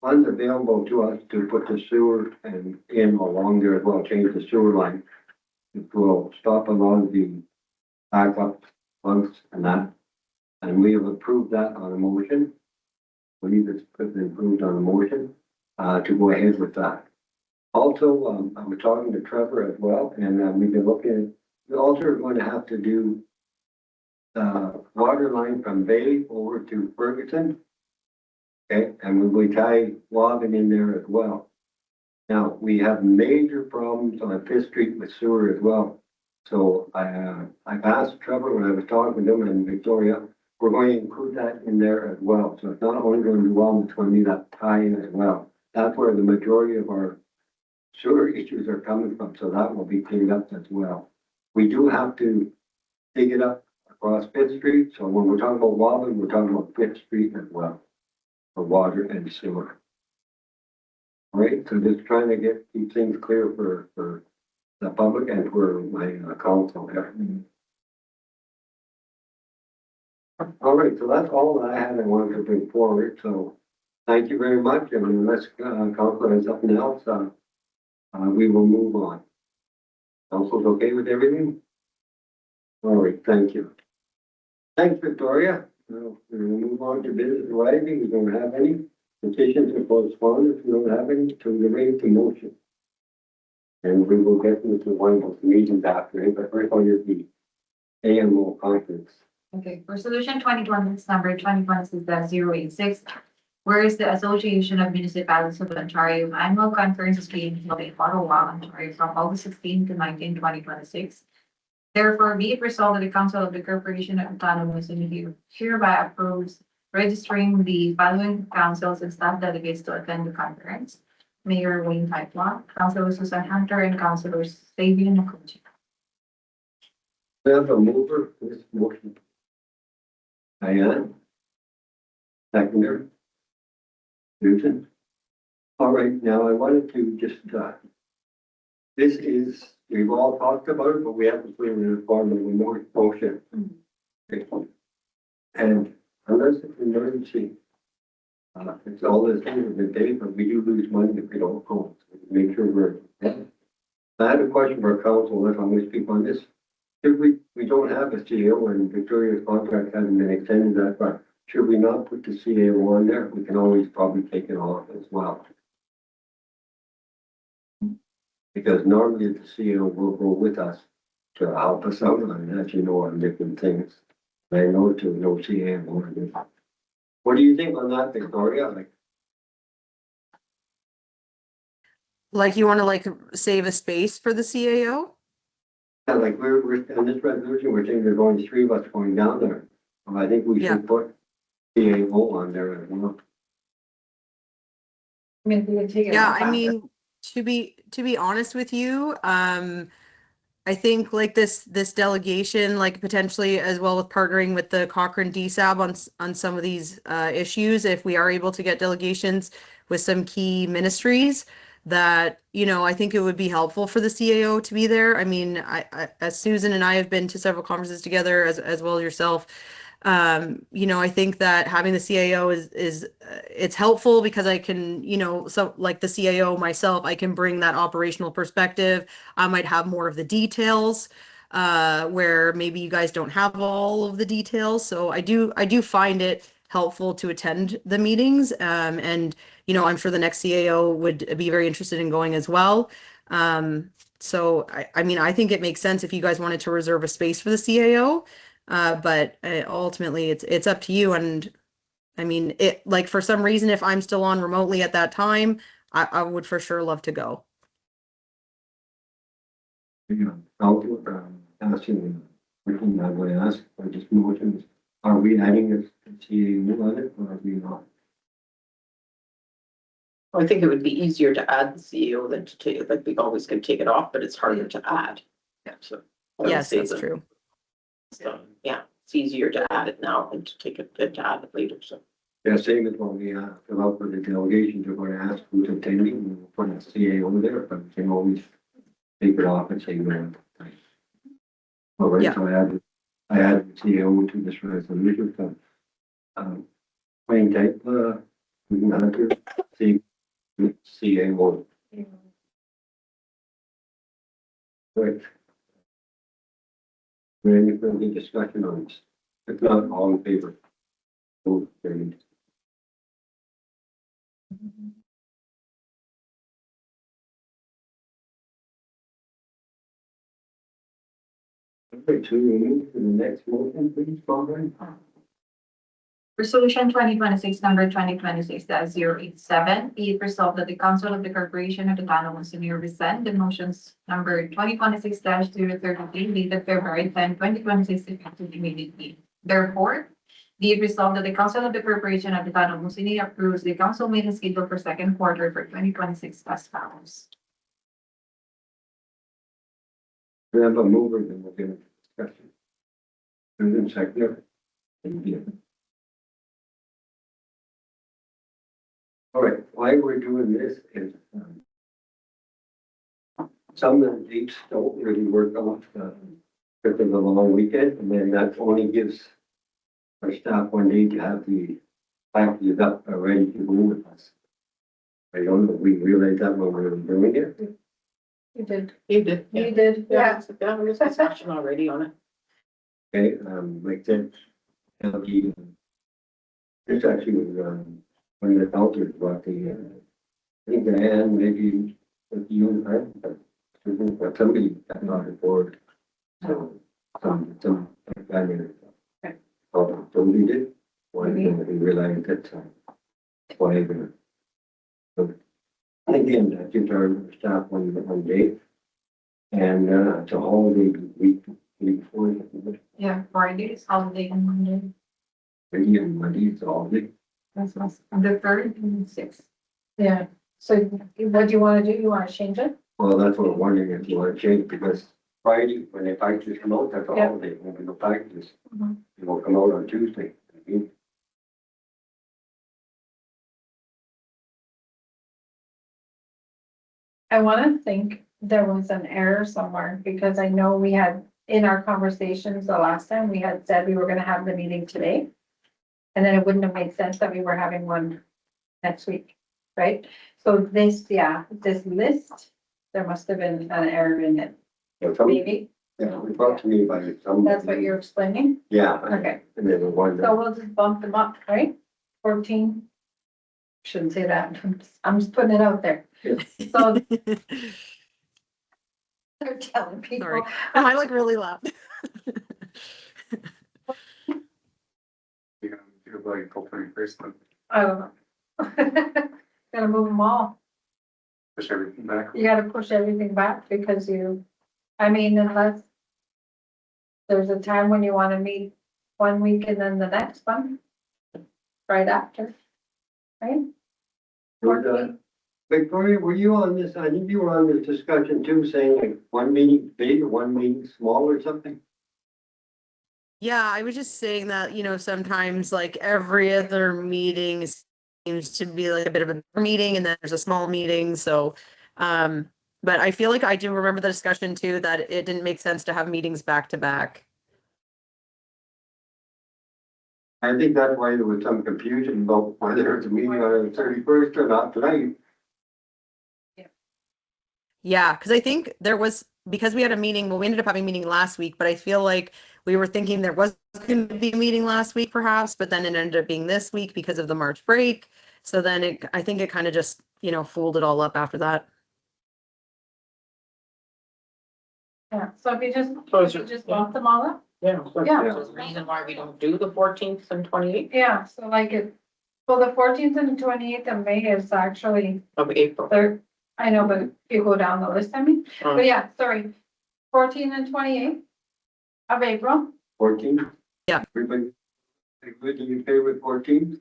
funds available to us to put the sewer and in along there as well, change the sewer line. It will stop a lot of the backup plugs and that. And we have approved that on a motion. I believe it's been approved on a motion to go ahead with that. Also, I was talking to Trevor as well, and we've been looking, we also are going to have to do the water line from Bay over to Ferguson. Okay, and we tie Logan in there as well. Now, we have major problems on Fifth Street with sewer as well. So I've asked Trevor when I was talking with him and Victoria, we're going to include that in there as well. So it's not only going to be one, it's going to be that tie-in as well. That's where the majority of our sewer issues are coming from, so that will be cleaned up as well. We do have to dig it up across Fifth Street, so when we're talking about Walden, we're talking about Fifth Street as well, for water and sewer. All right, so just trying to keep things clear for the public and for my council there. All right, so that's all that I had I wanted to bring forward, so thank you very much, and unless council has something else, we will move on. Council's okay with everything? All right, thank you. Thanks, Victoria. We'll move on to business writing. We don't have any petitions or correspondence. We don't have any, so we're ready to motion. And we will get into one of those meetings after it, but first on your feet. AMO conference. Okay, resolution 2026 number 2026-086. Whereas the Association of Municipalities of Ontario annual conference is being held in Ottawa, Ontario from August 16 to 19, 2026. Therefore, be it resolved that the Council of the Corporation of Moosonee hereby approves registering the following councils and staff delegates to attend the conference: Mayor Wayne Typla, Councilor Susan Hunter, and Councilor Sabian Nakuchi. We have a mover for this motion. Diane. Seconder. Susan. All right, now I wanted to just, this is, we've all talked about it, but we haven't put it in the form of a motion. Okay. And unless it's an emergency, it's all the things have been paid, but we do lose money if we don't go. So make sure we're. I had a question for council, if I'm going to speak on this. If we don't have a CEO and Victoria's contract hasn't been extended that far, should we not put the CAO on there? We can always probably take it off as well. Because normally the CEO will go with us to help us out on, as you know, on different things. I know to no CAO. What do you think on that, Victoria? Like you want to like save a space for the CAO? Yeah, like we're on this resolution, we're saying there's only 3 of us going down there. I think we should put CAO on there as well. I mean, we would take it. Yeah, I mean, to be honest with you, I think like this delegation, like potentially as well with partnering with the Cochrane DSAB on some of these issues, if we are able to get delegations with some key ministries, that, you know, I think it would be helpful for the CAO to be there. I mean, as Susan and I have been to several conferences together as well as yourself. You know, I think that having the CAO is it's helpful because I can, you know, so like the CAO myself, I can bring that operational perspective. I might have more of the details, where maybe you guys don't have all of the details. So I do find it helpful to attend the meetings. And, you know, I'm sure the next CAO would be very interested in going as well. So I mean, I think it makes sense if you guys wanted to reserve a space for the CAO. But ultimately it's up to you. And I mean, it like for some reason, if I'm still on remotely at that time, I would for sure love to go. Asking, I'm going to ask, or just motions, are we adding a CAU on it, or are we not? I think it would be easier to add the CEO than to take, like, we always can take it off, but it's harder to add. Yeah, so. I would Yes, say that's that- true. So, yeah, it's easier to add it now than to take it, than to add it later, so. Yeah, same as when we fill out for the delegations, we're going to ask who's attending, and we'll put a CAO there, but we can always take it off and say, no. All right, Yeah. so I added the CAO to this resolution, so, plain type, we can enter, see, CAO. Right. Any further discussion on this? If not, all in favor? Vote carried. Okay, so we move to the next motion, please, Barbara. Resolution 2026 number 2026-087, be it resolved that the Council of the Corporation of the Town of Moosonee rescind the motions number 2026-033 dated February 10, 2026, effective immediately. Therefore, be it resolved that the Council of the Corporation of the Town of Moosonee approves the council meeting schedule for second quarter for 2026 as follows. We have a mover, then we'll get a discussion. And then second. Thank you. All right, why we're doing this is, some of the dates don't really work out, because of the long weekend, and then that only gives our staff one day to have the packages up ready to go with us. I don't know if we realized that when we were doing it. You did. You did. You did, Yeah, there was discussion already on it. Okay, like that, this actually was, one of the elders brought the, I think Diane, maybe with you and her, but somebody got on the board. So, some family. Okay. So we did, when we realized that, why the. So, again, that gives our staff one day. And, it's a holiday week before, Yeah, Friday is holiday and Monday. maybe on Monday, it's a holiday. That's the 3rd and 6th. Yeah, so what do you wanna do? You wanna change it? Well, that's what I'm wondering if you want to change, because Friday, when they packages come out, that's a Yeah. holiday, when we go packages. Mhm. They will come out on Tuesday. I wanna think there was an error somewhere, because I know we had, in our conversations the last time, we had said we were gonna have the meeting today. And then it wouldn't have made sense that we were having one next week, right? So this, yeah, this list, there must have been an error in it, Yeah, some, maybe, yeah, it was brought to me by some. that's what you're explaining? Yeah. Okay. And then the one So that, we'll just bump them up, right? 14. Shouldn't say that, I'm just putting it out there. So they're telling people. Sorry. Am I like really loud? Yeah, you're like opening first, then I don't know. Gotta move them all. push everything back. You gotta push everything back because I mean, unless there's a time when you wanna meet one week and then the next one, right after, right? Victoria, were you on this, I think you were on this discussion too, saying like one meeting big or one meeting small or something? Yeah, I was just saying that, you know, sometimes like every other meeting seems to be like a bit of a meeting and then there's a small meeting. So But I feel like I do remember the discussion too, that it didn't make sense to have meetings back to back. I think that's why there was some confusion about whether it's a meeting on the 31st or not tonight. Yeah, because I think there was, because we had a meeting, well, we ended up having a meeting last week, but I feel like we were thinking there was going to be a meeting last week perhaps, but then it ended up being this week because of the March break. So then I think it kind of just, fooled it all up after that. Yeah, so if you just, So if you just bump them all up, Yeah. So Yeah. that's the reason why we don't do the 14th and 28th yeah, so like it, well, the 14th and 28th of May is actually of April. third. I know, but if you go down the list, I mean, Um, but yeah, sorry, 14th and 28th of April. 14th? Yeah. Everybody, good, do you favor 14th?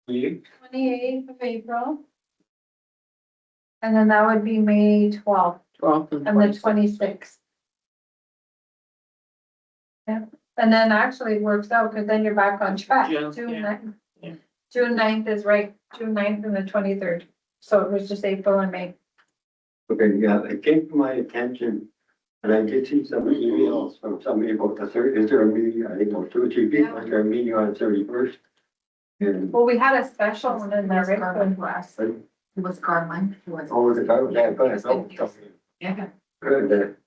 Yeah. 28th of April. And then that would be May 12th 12th and and the 26th. 26th. Yeah, and then actually it works out because then you're back on track. Yeah, June yeah, 9th. yeah. June 9th is right, June 9th and the 23rd. So it was just April and May. Okay, yeah, it came to my attention, and I did see some emails from somebody about the third, is there a meeting, I think about 2 or 3 people, is there a meeting on the 31st? And, Well, we had a special one in there, right? Last. It was Carmen. oh, the guy was that, but Yeah. good,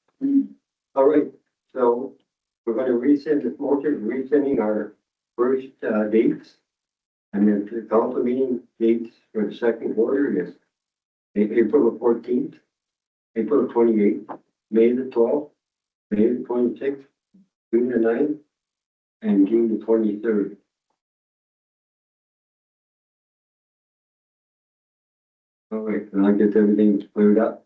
all right, so we're gonna resend this motion, resending our first, dates. And then the council meeting dates for the second quarter is April the 14th, April the 28th, May the 12th, May the 26th, June the 9th, and June the 23rd. All right, and I guess everything's cleared up.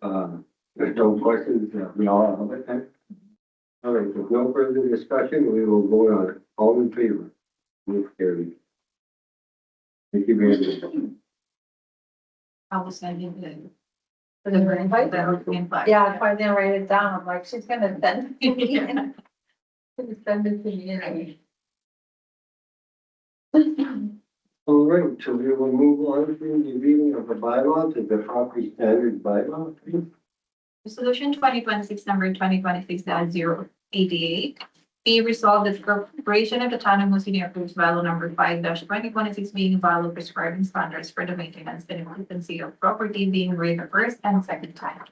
There's no questions, we all have it then. All right, with no further discussion, we will vote on it. All in favor? Move carried. Thank you very much. I was sending the. For the invite, that was the invite. Yeah, if I didn't write it down, I'm like, she's gonna send it to me. Send it to me anyway. All right, so we will move on to the reading of the bylaws, the property standard bylaw. Resolution 2026 number 2026-088. Be resolved that the corporation of the town of Moosonee approves bylaw number 5-2026 being bylaw prescribing standards for the maintenance and occupancy of property being read the first and second time.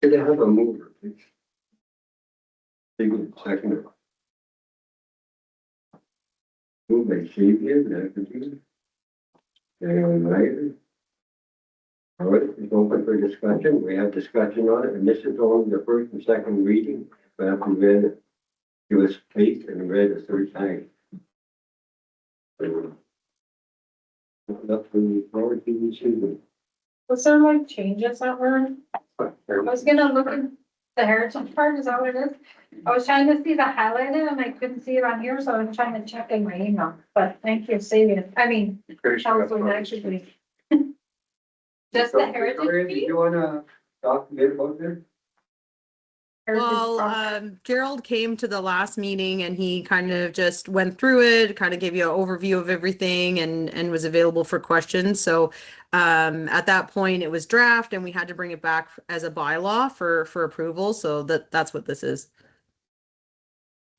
Could I have a mover, please? Take a second. Move by Xavier, Deputy. And Ryder. All right, it's open for discussion. We have discussion on it, and this is only the first and second reading. But after we read it, it was placed and read a third time. Up to forward to the season. Was there like changes that were, I was gonna look at the heritage part, is that what it is? I was trying to see the highlighted and I couldn't see it on here, so I was trying to check in my email, but thank you, saving it. I mean, Pretty that sure was that's what what actually. Just the heritage Victoria, piece? you wanna talk a bit about this? Heritage Well, property? Gerald came to the last meeting and he kind of just went through it, kind of gave you an overview of everything and was available for questions. So at that point it was draft and we had to bring it back as a bylaw for approval. So that's what this is.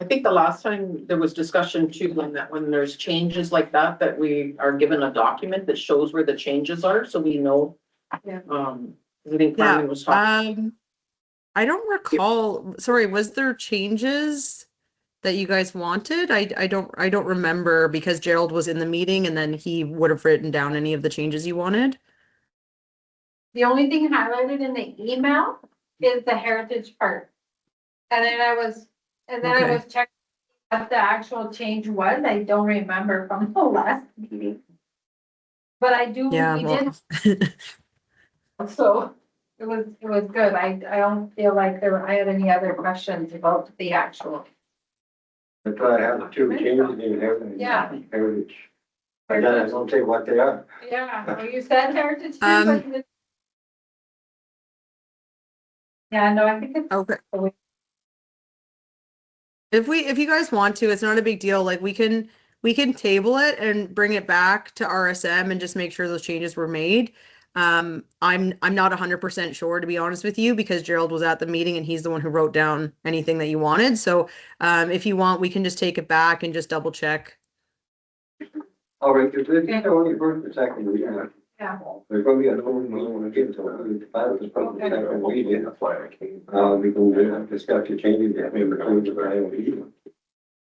I think the last time there was discussion too, when there's changes like that, that we are given a document that shows where the changes are, so we know. Yeah. I think Carmen was talking. I don't recall, sorry, was there changes that you guys wanted? I don't remember because Gerald was in the meeting and then he would have written down any of the changes you wanted. The only thing highlighted in the email is the heritage part. And then I was Okay. checking what the actual change was. I don't remember from the last meeting. But I do, Yeah, we well, did, so it was good. I don't feel like I had any other questions about the actual. That's why I have two changes in heritage. Yeah. Heritage. But then I don't say what they are. Yeah, well, you said heritage too, Um, but you didn't- yeah, no, I think it's. okay. Oh, If you guys want to, it's not a big deal. Like we can we can table it and bring it back to RSM and just make sure those changes were made. I'm not 100% sure, to be honest with you, because Gerald was at the meeting and he's the one who wrote down anything that you wanted. So if you want, we can just take it back and just double check. All right, because this is only first and second reading. Yeah. There's gonna be an open meeting again, so it's about the first and second reading. That's why I came. We can discuss the changes that may return to the meeting.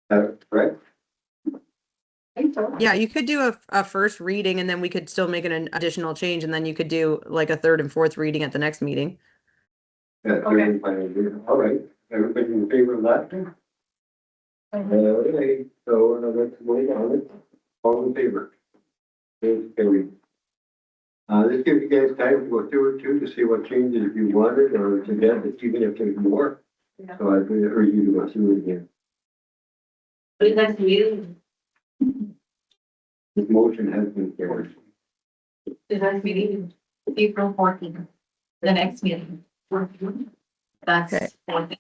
Correct? I think so. Yeah, you could do a first reading and then we could still make an additional change and then you could do like a third and fourth reading at the next meeting. Yeah, third and final reading. All right, everybody in favor of that? Okay, so let's wait on it. All in favor? Okay, carried. This gives you guys time to go through it too, to see what changes you wanted or suggested, even if there's more. Yeah. So I urge you to go through it again. But that's meeting, This motion has been carried. the next meeting, April 14th, the next meeting. That's Okay. 14th.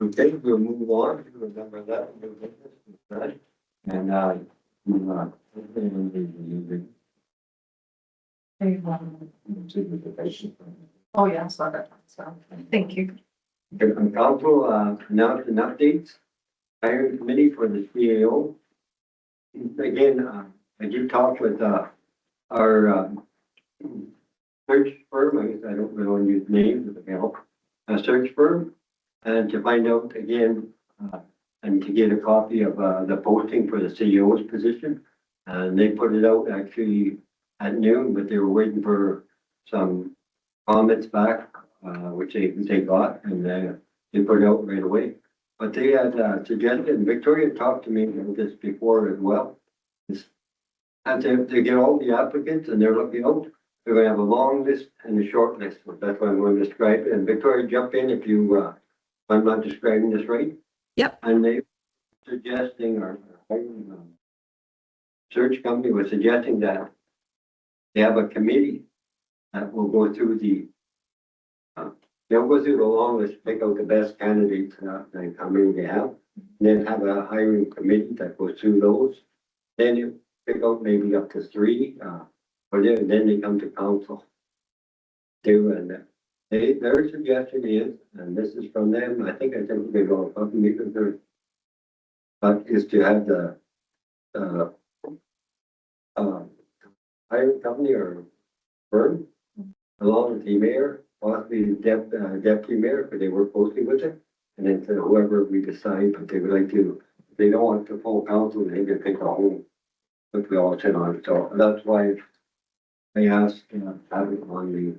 Okay, we'll move on to remember that. Right? And, move on. Oh, yeah, I saw that, so. Thank you. Council, announced an update, hiring committee for the CAO. Again, I did talk with, our, search firm, I guess I don't really want to use names, but help, a search firm, and to find out again, and to get a copy of, the posting for the CEO's position. And they put it out actually at noon, but they were waiting for some comments back, which they got, and they put it out right away. But they had suggested, and Victoria talked to me about this before as well, is and they get all the applicants and they're looking out, they're gonna have a long list and a short list. So that's what I'm going to describe it. And Victoria, jump in if you, if I'm not describing this right. Yep. And they suggesting, or search company was suggesting that they have a committee that will go through they'll go through the long list, pick out the best candidates, and how many they have. Then have a hiring committee that goes through those. Then you pick out maybe up to 3, or then they come to council. And their suggestion is, and this is from them, I think they go up and meet with her. But is to have the, hiring company or firm, along with the mayor, possibly the deputy mayor, because they work closely with it. And then to whoever we decide, but they would like to, if they don't want the full council, they can pick a whole, but we all sit on it. So that's why I asked, have it on the,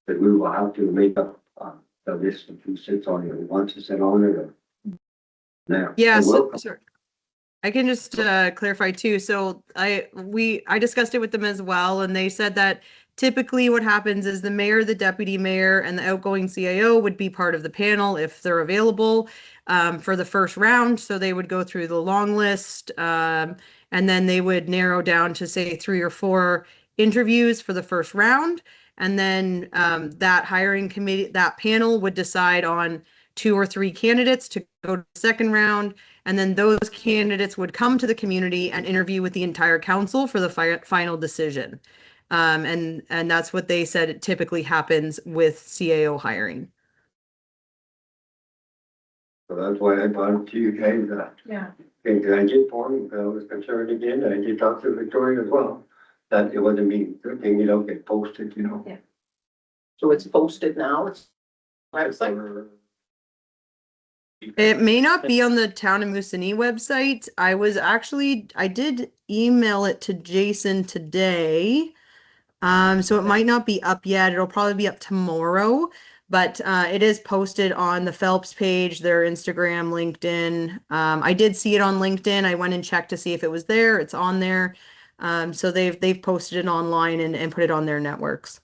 that we will have to make up, the list of who sits on it, who wants to sit on it or. There. Yeah, They will so I can just clarify too. So I discussed it with them as well, and they said that typically what happens is the mayor, the deputy mayor, and the outgoing CIO would be part of the panel if they're available for the first round. So they would go through the long list, and then they would narrow down to say 3 or 4 interviews for the first round. And then that hiring committee, that panel would decide on 2 or 3 candidates to go to the second round. And then those candidates would come to the community and interview with the entire council for the final decision. And that's what they said typically happens with CAO hiring. So that's why I brought it to you guys. Yeah. And I did form, I was concerned again, I did talk to Victoria as well, that it wasn't me, thing, get posted, Yeah. So it's posted now, it's website. It may not be on the Town of Moosonee website. I did email it to Jason today. So it might not be up yet. It'll probably be up tomorrow, but it is posted on the Phelps page, their Instagram, LinkedIn. I did see it on LinkedIn. I went and checked to see if it was there. It's on there. So they've posted it online and put it on their networks.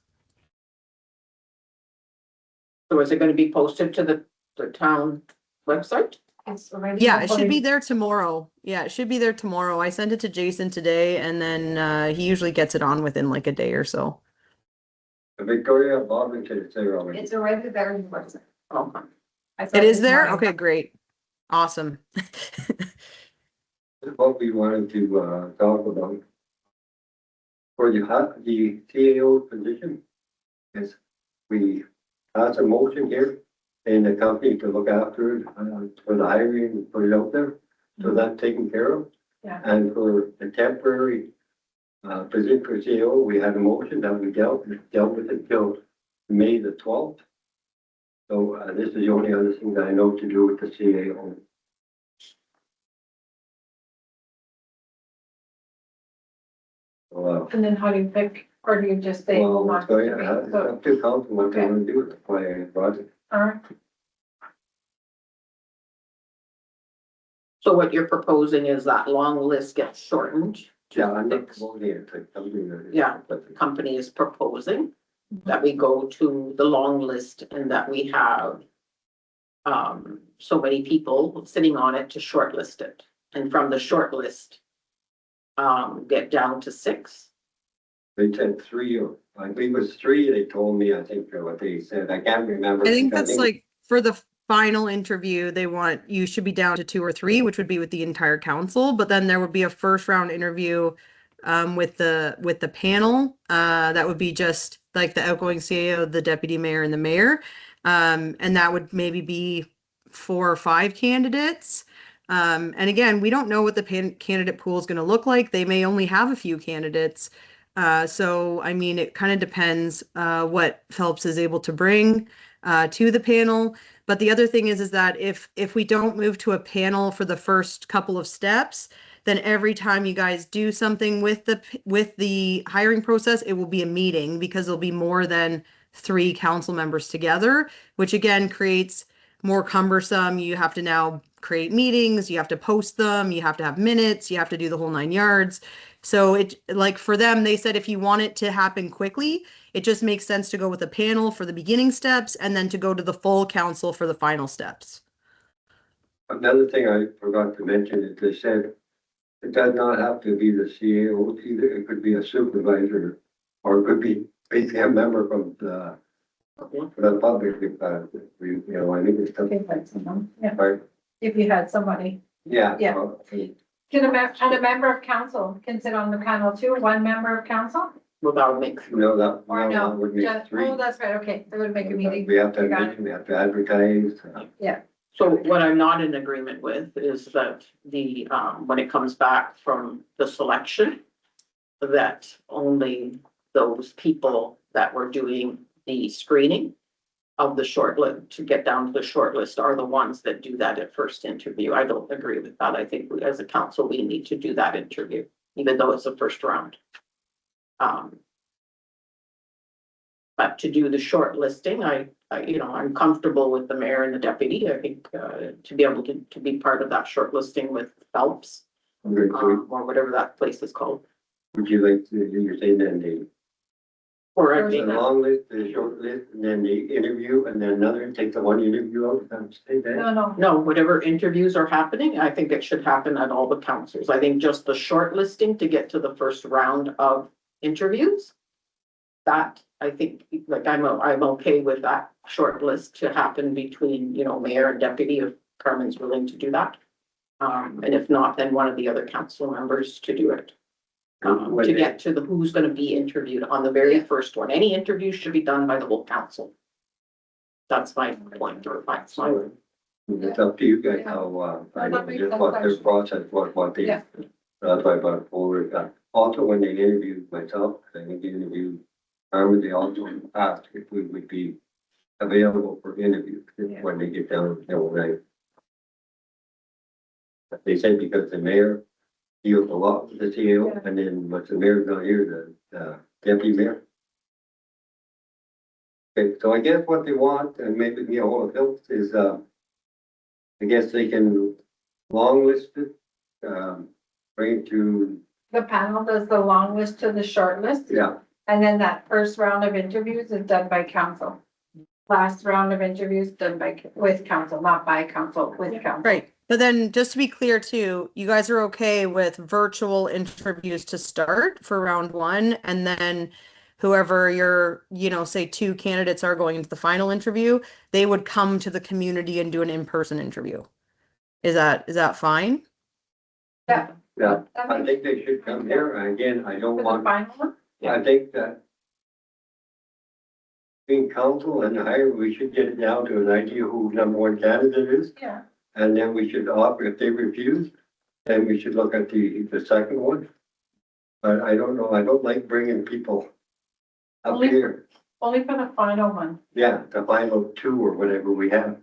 So is it gonna be posted to the town website? It's already. Yeah, it should be there tomorrow. Yeah, it should be there tomorrow. I sent it to Jason today, and then he usually gets it on within like a day or so. Victoria, Bob, and it's there already. It's already there in the website. Oh, I saw It is this there? morning. Okay, great. Awesome. What we wanted to, talk about. For the CAO position, is we pass a motion here in the company to look after it, for the hiring and put it out there. So that's taken care of. Yeah. And for the temporary, position for CAO, we had a motion that we dealt with it till May the 12th. So, this is the only other thing that I know to do with the CAO. So, And then how do you pick, or do you just say? well, not so to yeah, be? it's So, up to council what they Okay. want to do with the project. all right. So what you're proposing is that long list gets shortened Yeah, I'm to not six. voting it, like something that is. Yeah, but the company is proposing that we go to the long list and that we have so many people sitting on it to shortlist it. And from the shortlist, get down to 6. They said 3, or I think it was 3, they told me, I think, what they said, I can't remember. I think that's like for the final interview, they want, you should be down to 2 or 3, which would be with the entire council, but then there would be a first round interview with the panel. That would be just like the outgoing CAO, the deputy mayor and the mayor. And that would maybe be 4 or 5 candidates. And again, we don't know what the candidate pool is going to look like. They may only have a few candidates. So, I mean, it kind of depends what Phelps is able to bring to the panel. But the other thing is that if we don't move to a panel for the first couple of steps, then every time you guys do something with the hiring process, it will be a meeting because there'll be more than 3 council members together, which again creates more cumbersome. You have to now create meetings, you have to post them, you have to have minutes, you have to do the whole 9 yards. So it, like for them, they said if you want it to happen quickly, it just makes sense to go with a panel for the beginning steps and then to go to the full council for the final steps. Another thing I forgot to mention is they said it does not have to be the CAO either, it could be a supervisor, or it could be basically a member from the public, you know, I think it's tough. If you had someone, yeah, Right? if you had somebody. Yeah. Yeah. Okay. Can and a member of council can sit on the panel too, one member of council? Well, that would make, No, that, Or no, that would make Just, 3. oh, that's right, okay, that would make a meeting. We have to, Got it. we have to advertise. so what I'm not in agreement with is that the, when it comes back from the selection, that only those people that were doing the screening of the short list to get down to the short list are the ones that do that at first interview. I don't agree with that. I think we, as a council, we need to do that interview, even though it's the first round. But to do the short listing, I, you know, I'm comfortable with the mayor and the deputy. I think, to be able to be part of that short listing with Phelps, Okay, so or whatever that place is called. would you like to, you're saying then the Or Or I the think, long list, the short list, and then the interview, and then another, take the one interview out, and say that? No, no, whatever interviews are happening, I think it should happen at all the councils. I think just the short listing to get to the first round of interviews. That, I think, like, I'm okay with that short list to happen between, you know, mayor and deputy if Carmen's willing to do that. And if not, then one of the other council members to do it. To get to the who's gonna be interviewed on the very first one. Any interview should be done by the whole council. That's my point, or that's my. It's up to you guys how, I know just what their process, what they. Yeah. That's why I brought it forward. Also, when they interviewed myself, I think they interviewed, they also asked if we would be available for interviews when they get down, you know, right? They said because the mayor deals a lot with the CAO, and then what's the mayor's not here, the deputy mayor. Okay, so I guess what they want, and maybe get a hold of Phil, is, I guess they can long list it, bring it to, the panel does the long list to the short list. yeah, And then that first round of interviews is done by council. Last round of interviews done with council, not by council, with council. Right. But then just to be clear too, you guys are okay with virtual interviews to start for round 1, and then whoever your, you know, say 2 candidates are going into the final interview, they would come to the community and do an in-person interview. Is that fine? Yeah. Yeah, That I makes- think they should come here, and again, I don't For the want, final one? I think that being council and higher, we should get it down to an idea who number one candidate is, Yeah. and then we should offer, if they refuse, then we should look at the second one. But I don't know, I don't like bringing people up Only- here, Only for the final one, yeah, the final two or whatever we have.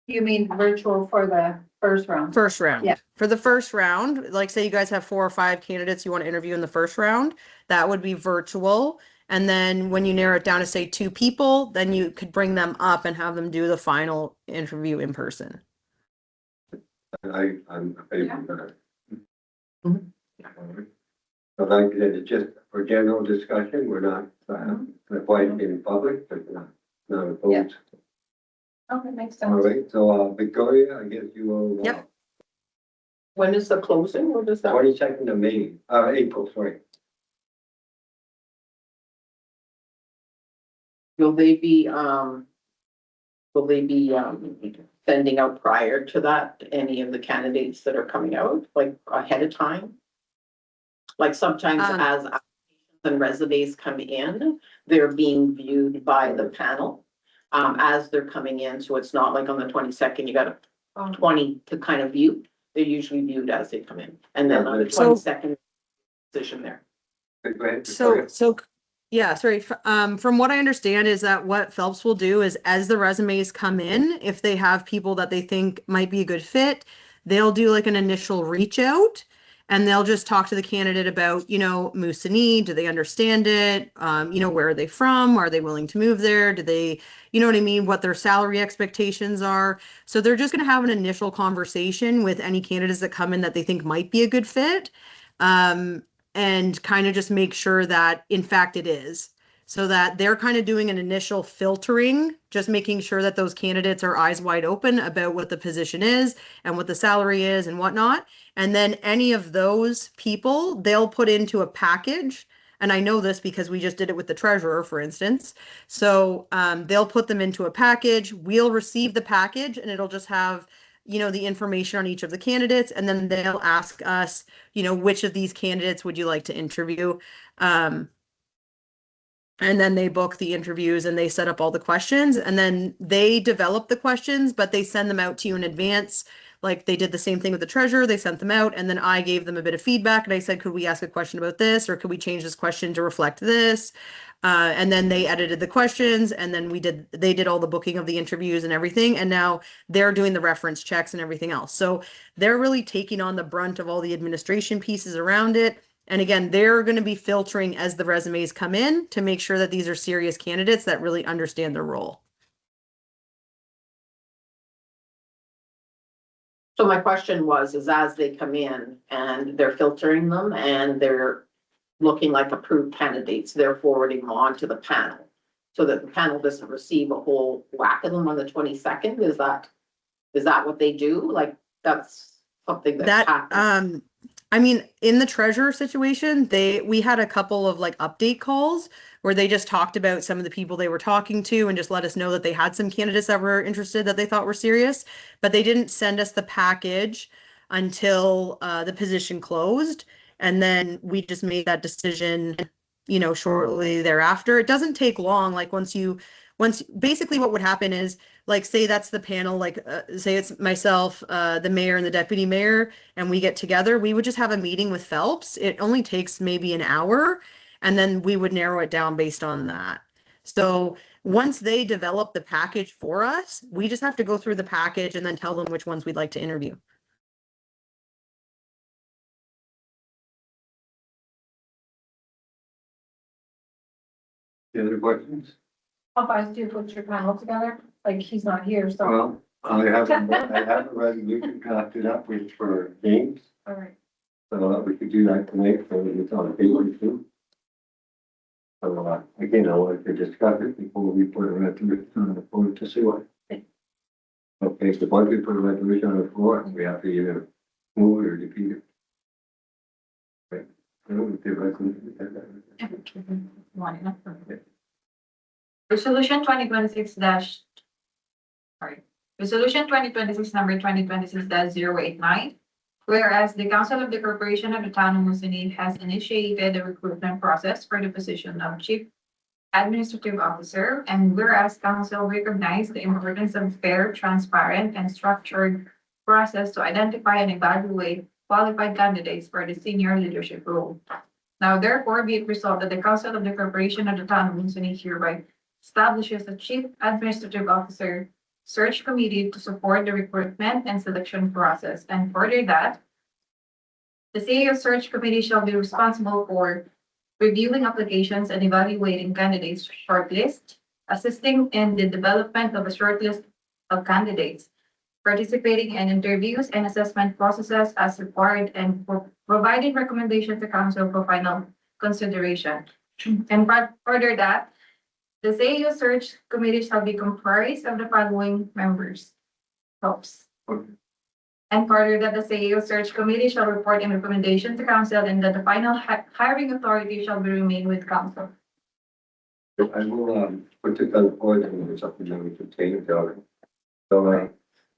you mean virtual for the first round? First round. Yeah. For the first round, like say you guys have 4 or 5 candidates you want to interview in the first round, that would be virtual. And then when you narrow it down to say 2 people, then you could bring them up and have them do the final interview in person. I'm a favor of that. Mhm. But like I said, it's just for general discussion, we're not, quite in public, but not opposed. Okay, makes All sense. right, so, Victoria, I guess you will. Yep. When is the closing? What is that? 22nd of May, April, sorry. Will they be, sending out prior to that, any of the candidates that are coming out, like ahead of time? Like sometimes Um, as applications and resumes come in, they're being viewed by the panel. As they're coming in, so it's not like on the 22nd, you got 20 to kind of view. They're usually viewed as they come in, and then on the So- 22nd position there. Go ahead, Victoria. Yeah, sorry. From what I understand is that what Phelps will do is as the resumes come in, if they have people that they think might be a good fit, they'll do like an initial reach out and they'll just talk to the candidate about, Moosonee, do they understand it? Where are they from? Are they willing to move there? Do they, you know what I mean? What their salary expectations are. So they're just going to have an initial conversation with any candidates that come in that they think might be a good fit. And kind of just make sure that in fact it is, so that they're kind of doing an initial filtering, just making sure that those candidates are eyes wide open about what the position is and what the salary is and whatnot. And then any of those people, they'll put into a package. And I know this because we just did it with the treasurer, for instance. So they'll put them into a package. We'll receive the package and it'll just have the information on each of the candidates, and then they'll ask us, which of these candidates would you like to interview? And then they book the interviews and they set up all the questions, and then they develop the questions, but they send them out to you in advance. Like they did the same thing with the treasurer, they sent them out, and then I gave them a bit of feedback and I said, could we ask a question about this, or could we change this question to reflect this? And then they edited the questions, and then they did all the booking of the interviews and everything. And now they're doing the reference checks and everything else. So they're really taking on the brunt of all the administration pieces around it. And again, they're going to be filtering as the resumes come in to make sure that these are serious candidates that really understand their role. So my question is as they come in and they're filtering them and they're looking like approved candidates, they're forwarding them on to the panel. So that the panel doesn't receive a whole whack of them on the 22nd, is that what they do? Like, that's something that happens. I mean, in the treasurer situation, we had a couple of like update calls where they just talked about some of the people they were talking to and just let us know that they had some candidates that were interested that they thought were serious, but they didn't send us the package until the position closed. And then we just made that decision, shortly thereafter. It doesn't take long. Like once basically what would happen is, like, say that's the panel, like say it's myself, the mayor and the deputy mayor, and we get together, we would just have a meeting with Phelps. It only takes maybe an hour, and then we would narrow it down based on that. So once they develop the package for us, we just have to go through the package and then tell them which ones we'd like to interview. Any other questions? How fast do you put your panel together? Like, he's not here, so. Well, I have a resolution drafted up with for James, All right. so we could do that tonight, so it's on paper too. So, again, I wanted to discuss it before we put a resolution on the floor to see what. Okay, so once we put a resolution on the floor, we have to either move it or defeat it. Right. I don't know if the resolution. Resolution 2026 dash, sorry, Resolution 2026 number 2026-089. Whereas the Council of the Corporation of the Town of Moosonee has initiated the recruitment process for the position of Chief Administrative Officer, and whereas Council recognized the importance of fair, transparent, and structured process to identify and evaluate qualified candidates for the senior leadership role. Now therefore be it resolved that the Council of the Corporation of the Town of Moosonee hereby establishes a Chief Administrative Officer search committee to support the recruitment and selection process, and further that the CAO search committee shall be responsible for reviewing applications and evaluating candidates shortlist, assisting in the development of a shortlist of candidates, participating in interviews and assessment processes as required, and for providing recommendations to council for final consideration. And further that the CAO search committee shall be comprised of the following members. Helps. And further that the CAO search committee shall report in recommendation to council, and that the final hiring authority shall be remain with council. I will, put this on the board and there's something that we can change out. So,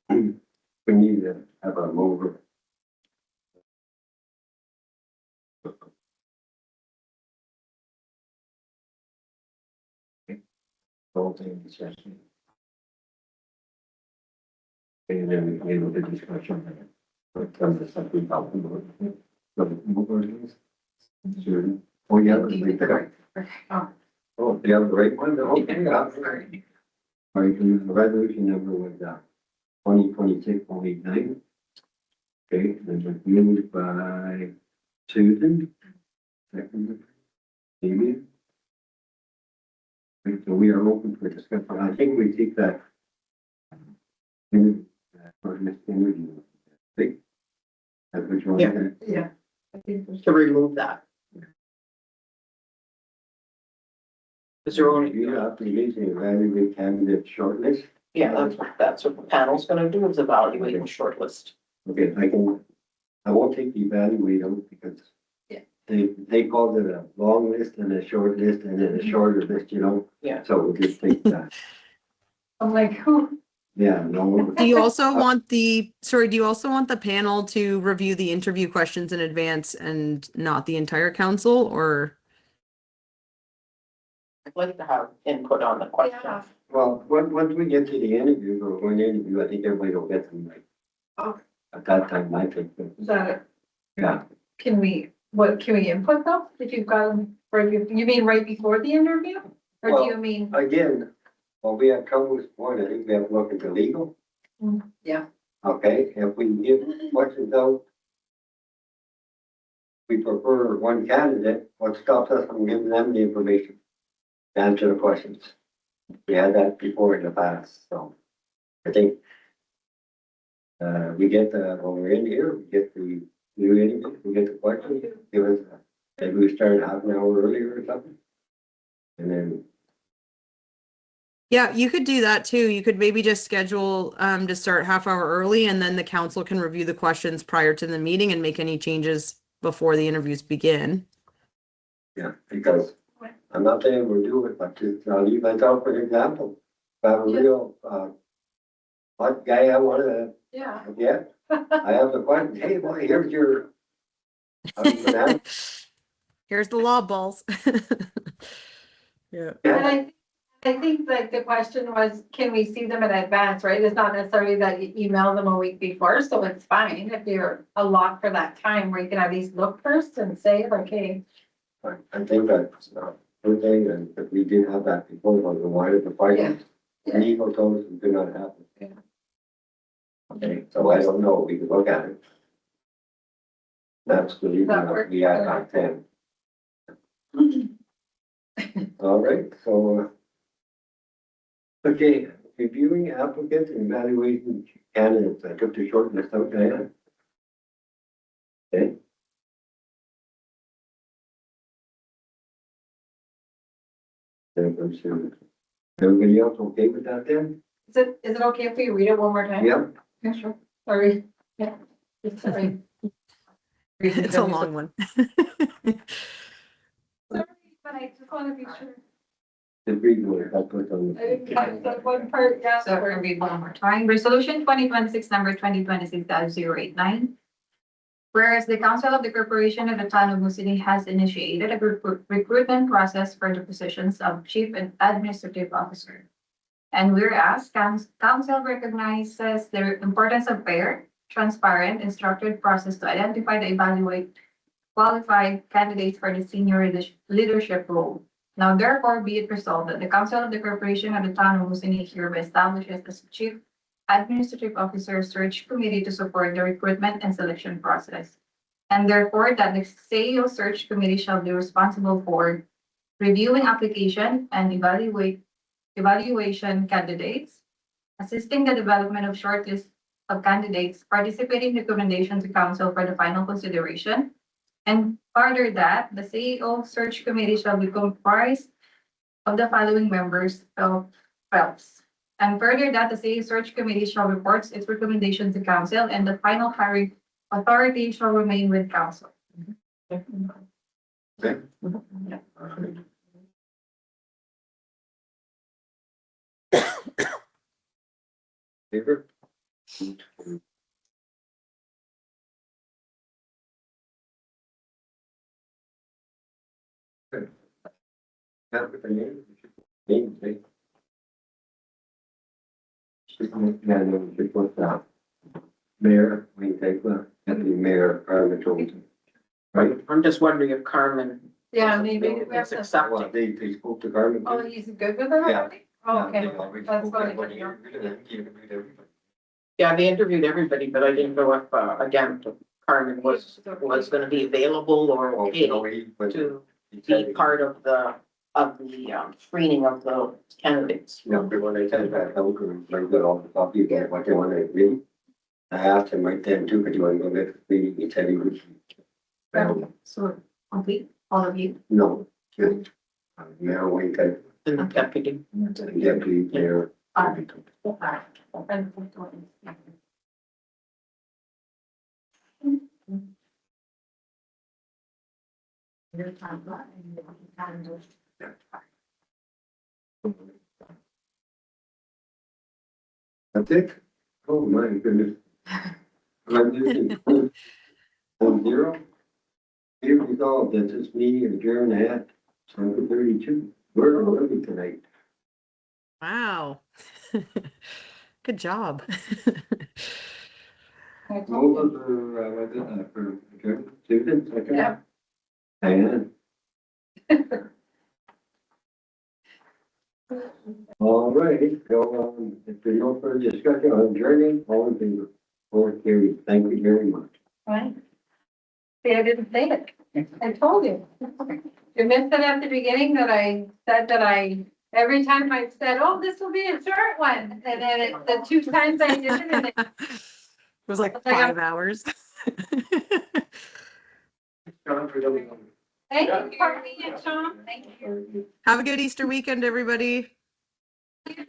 we need to have a mover. Whole thing is just. And then we can get into discussion. But there's something about the mover. The mover is. Sure. Oh, yeah. Oh, you have the right one? Okay. All right, the resolution number was, 2026-089. Okay, then it's moved by Susan. Second, Amy. Okay, so we are open for discussion. I think we take that. For this interview. Think. That's which one? Yeah. Yeah. I think we should remove that. Is there only, You have to use the evaluate candidate shortlist. yeah, that's what the panel's gonna do, is evaluate and shortlist. Okay, I won't take the evaluate out because. Yeah. They called it a long list and a short list and then a shorter list, you know? Yeah. So we'll just take that. I'm like, who? Yeah, no. Do you also want the panel to review the interview questions in advance and not the entire council, or? I'd like to have input on the questions. Yeah. Well, once we get to the interview or one interview, I think everybody will get them like. Oh. At that time, I think, but, Is that it? yeah, Can we input though? If you've got, or you mean right before the interview? Or do Well, you mean, again, well, we have trouble with one, I think we have to look into legal. yeah. Okay, if we give questions out. We prefer one candidate, what stops us from giving them the information? To answer the questions. We had that before in the past, so I think. We get when we're in here, we get the new interview, we get the questions, give us, maybe we start half an hour earlier or something. And then, Yeah, you could do that too. You could maybe just schedule to start half hour early, and then the council can review the questions prior to the meeting and make any changes before the interviews begin. yeah, because I'm not saying we'll do it, but just, I'll leave myself for an example. If I have a real, what guy I wanna Yeah. get, I have the question, hey, boy, here's your. How you gonna answer? Here's the law balls. Yeah. And I think like the question was, can we see them in advance, right? It's not necessarily that you email them a week before, so it's fine if you're a lot for that time where you can at least look first and say like, hey. I think that's, good thing, and if we did have that before, was the wider the fight. Yeah. Legal told us it did not happen. Yeah. Okay, so I don't know, we can look at it. That's the reason That that works. we had back then. All right, so. Okay, reviewing applicants and evaluating candidates, I took the short list out, Diana. Okay. There goes Susan. Everybody else okay with that then? Is it okay if we read it one more time? Yep. Yeah, sure. Sorry. Yeah. Sorry. It's a long one. Sorry, but I just want to be sure. Just read what I put on I didn't the. catch that one part, yeah. So I'll read one more time. Resolution 2026 number 2026-089. Whereas the Council of the Corporation of the Town of Moosonee has initiated a recruitment process for the positions of Chief and Administrative Officer. And whereas Council recognizes the importance of fair, transparent, and structured process to identify and evaluate qualified candidates for the senior leadership role. Now therefore be it resolved that the Council of the Corporation of the Town of Moosonee hereby establishes the Chief Administrative Officer Search Committee to support the recruitment and selection process. And therefore that the CEO Search Committee shall be responsible for reviewing application and evaluation candidates, assisting the development of shortlist of candidates, participating recommendation to council for the final consideration. And further that the CEO Search Committee shall be comprised of the following members of Phelps. And further that the CEO Search Committee shall report its recommendation to council and the final hiring authority shall remain with council. Okay. Favor? Have a name. Name. Should put down. Mayor, Wayne Taylor, Deputy Mayor, Carmen Tolton. Right? I'm just wondering if Carmen. Yeah, maybe we have is to. accepting. Well, they spoke to Carmen. Oh, he's good with it already? Oh, okay. That's what I What didn't know. Yeah, they interviewed everybody, but I didn't know if, again, Carmen was gonna be available or okay to be part of the screening of the candidates. You know, when I said that, I was like, got all the copy about what they want to read. I asked him right then too, but you want to go get the meeting, he said he would. Well, So complete, all of you. no, just Mayor Wayne Taylor, And the deputy. and Deputy Mayor. That's it? Oh, my goodness. Resolution 0. Here resolved that this meeting adjourned at 7:32. We're early tonight. Wow. Good job. Move for adjournment. Susan, second. Yeah. Diane. All right, so, if there's no further discussion on adjourning, all in favor, or carried. Thank you very much. Right. See, I didn't say it. I told you. You missed it at the beginning that I said that every time I said, oh, this will be a short one. And then the two times I did it, and It was like Like, 5 hours. thank you, Courtney and Sean. Thank you. Have a good Easter weekend, everybody.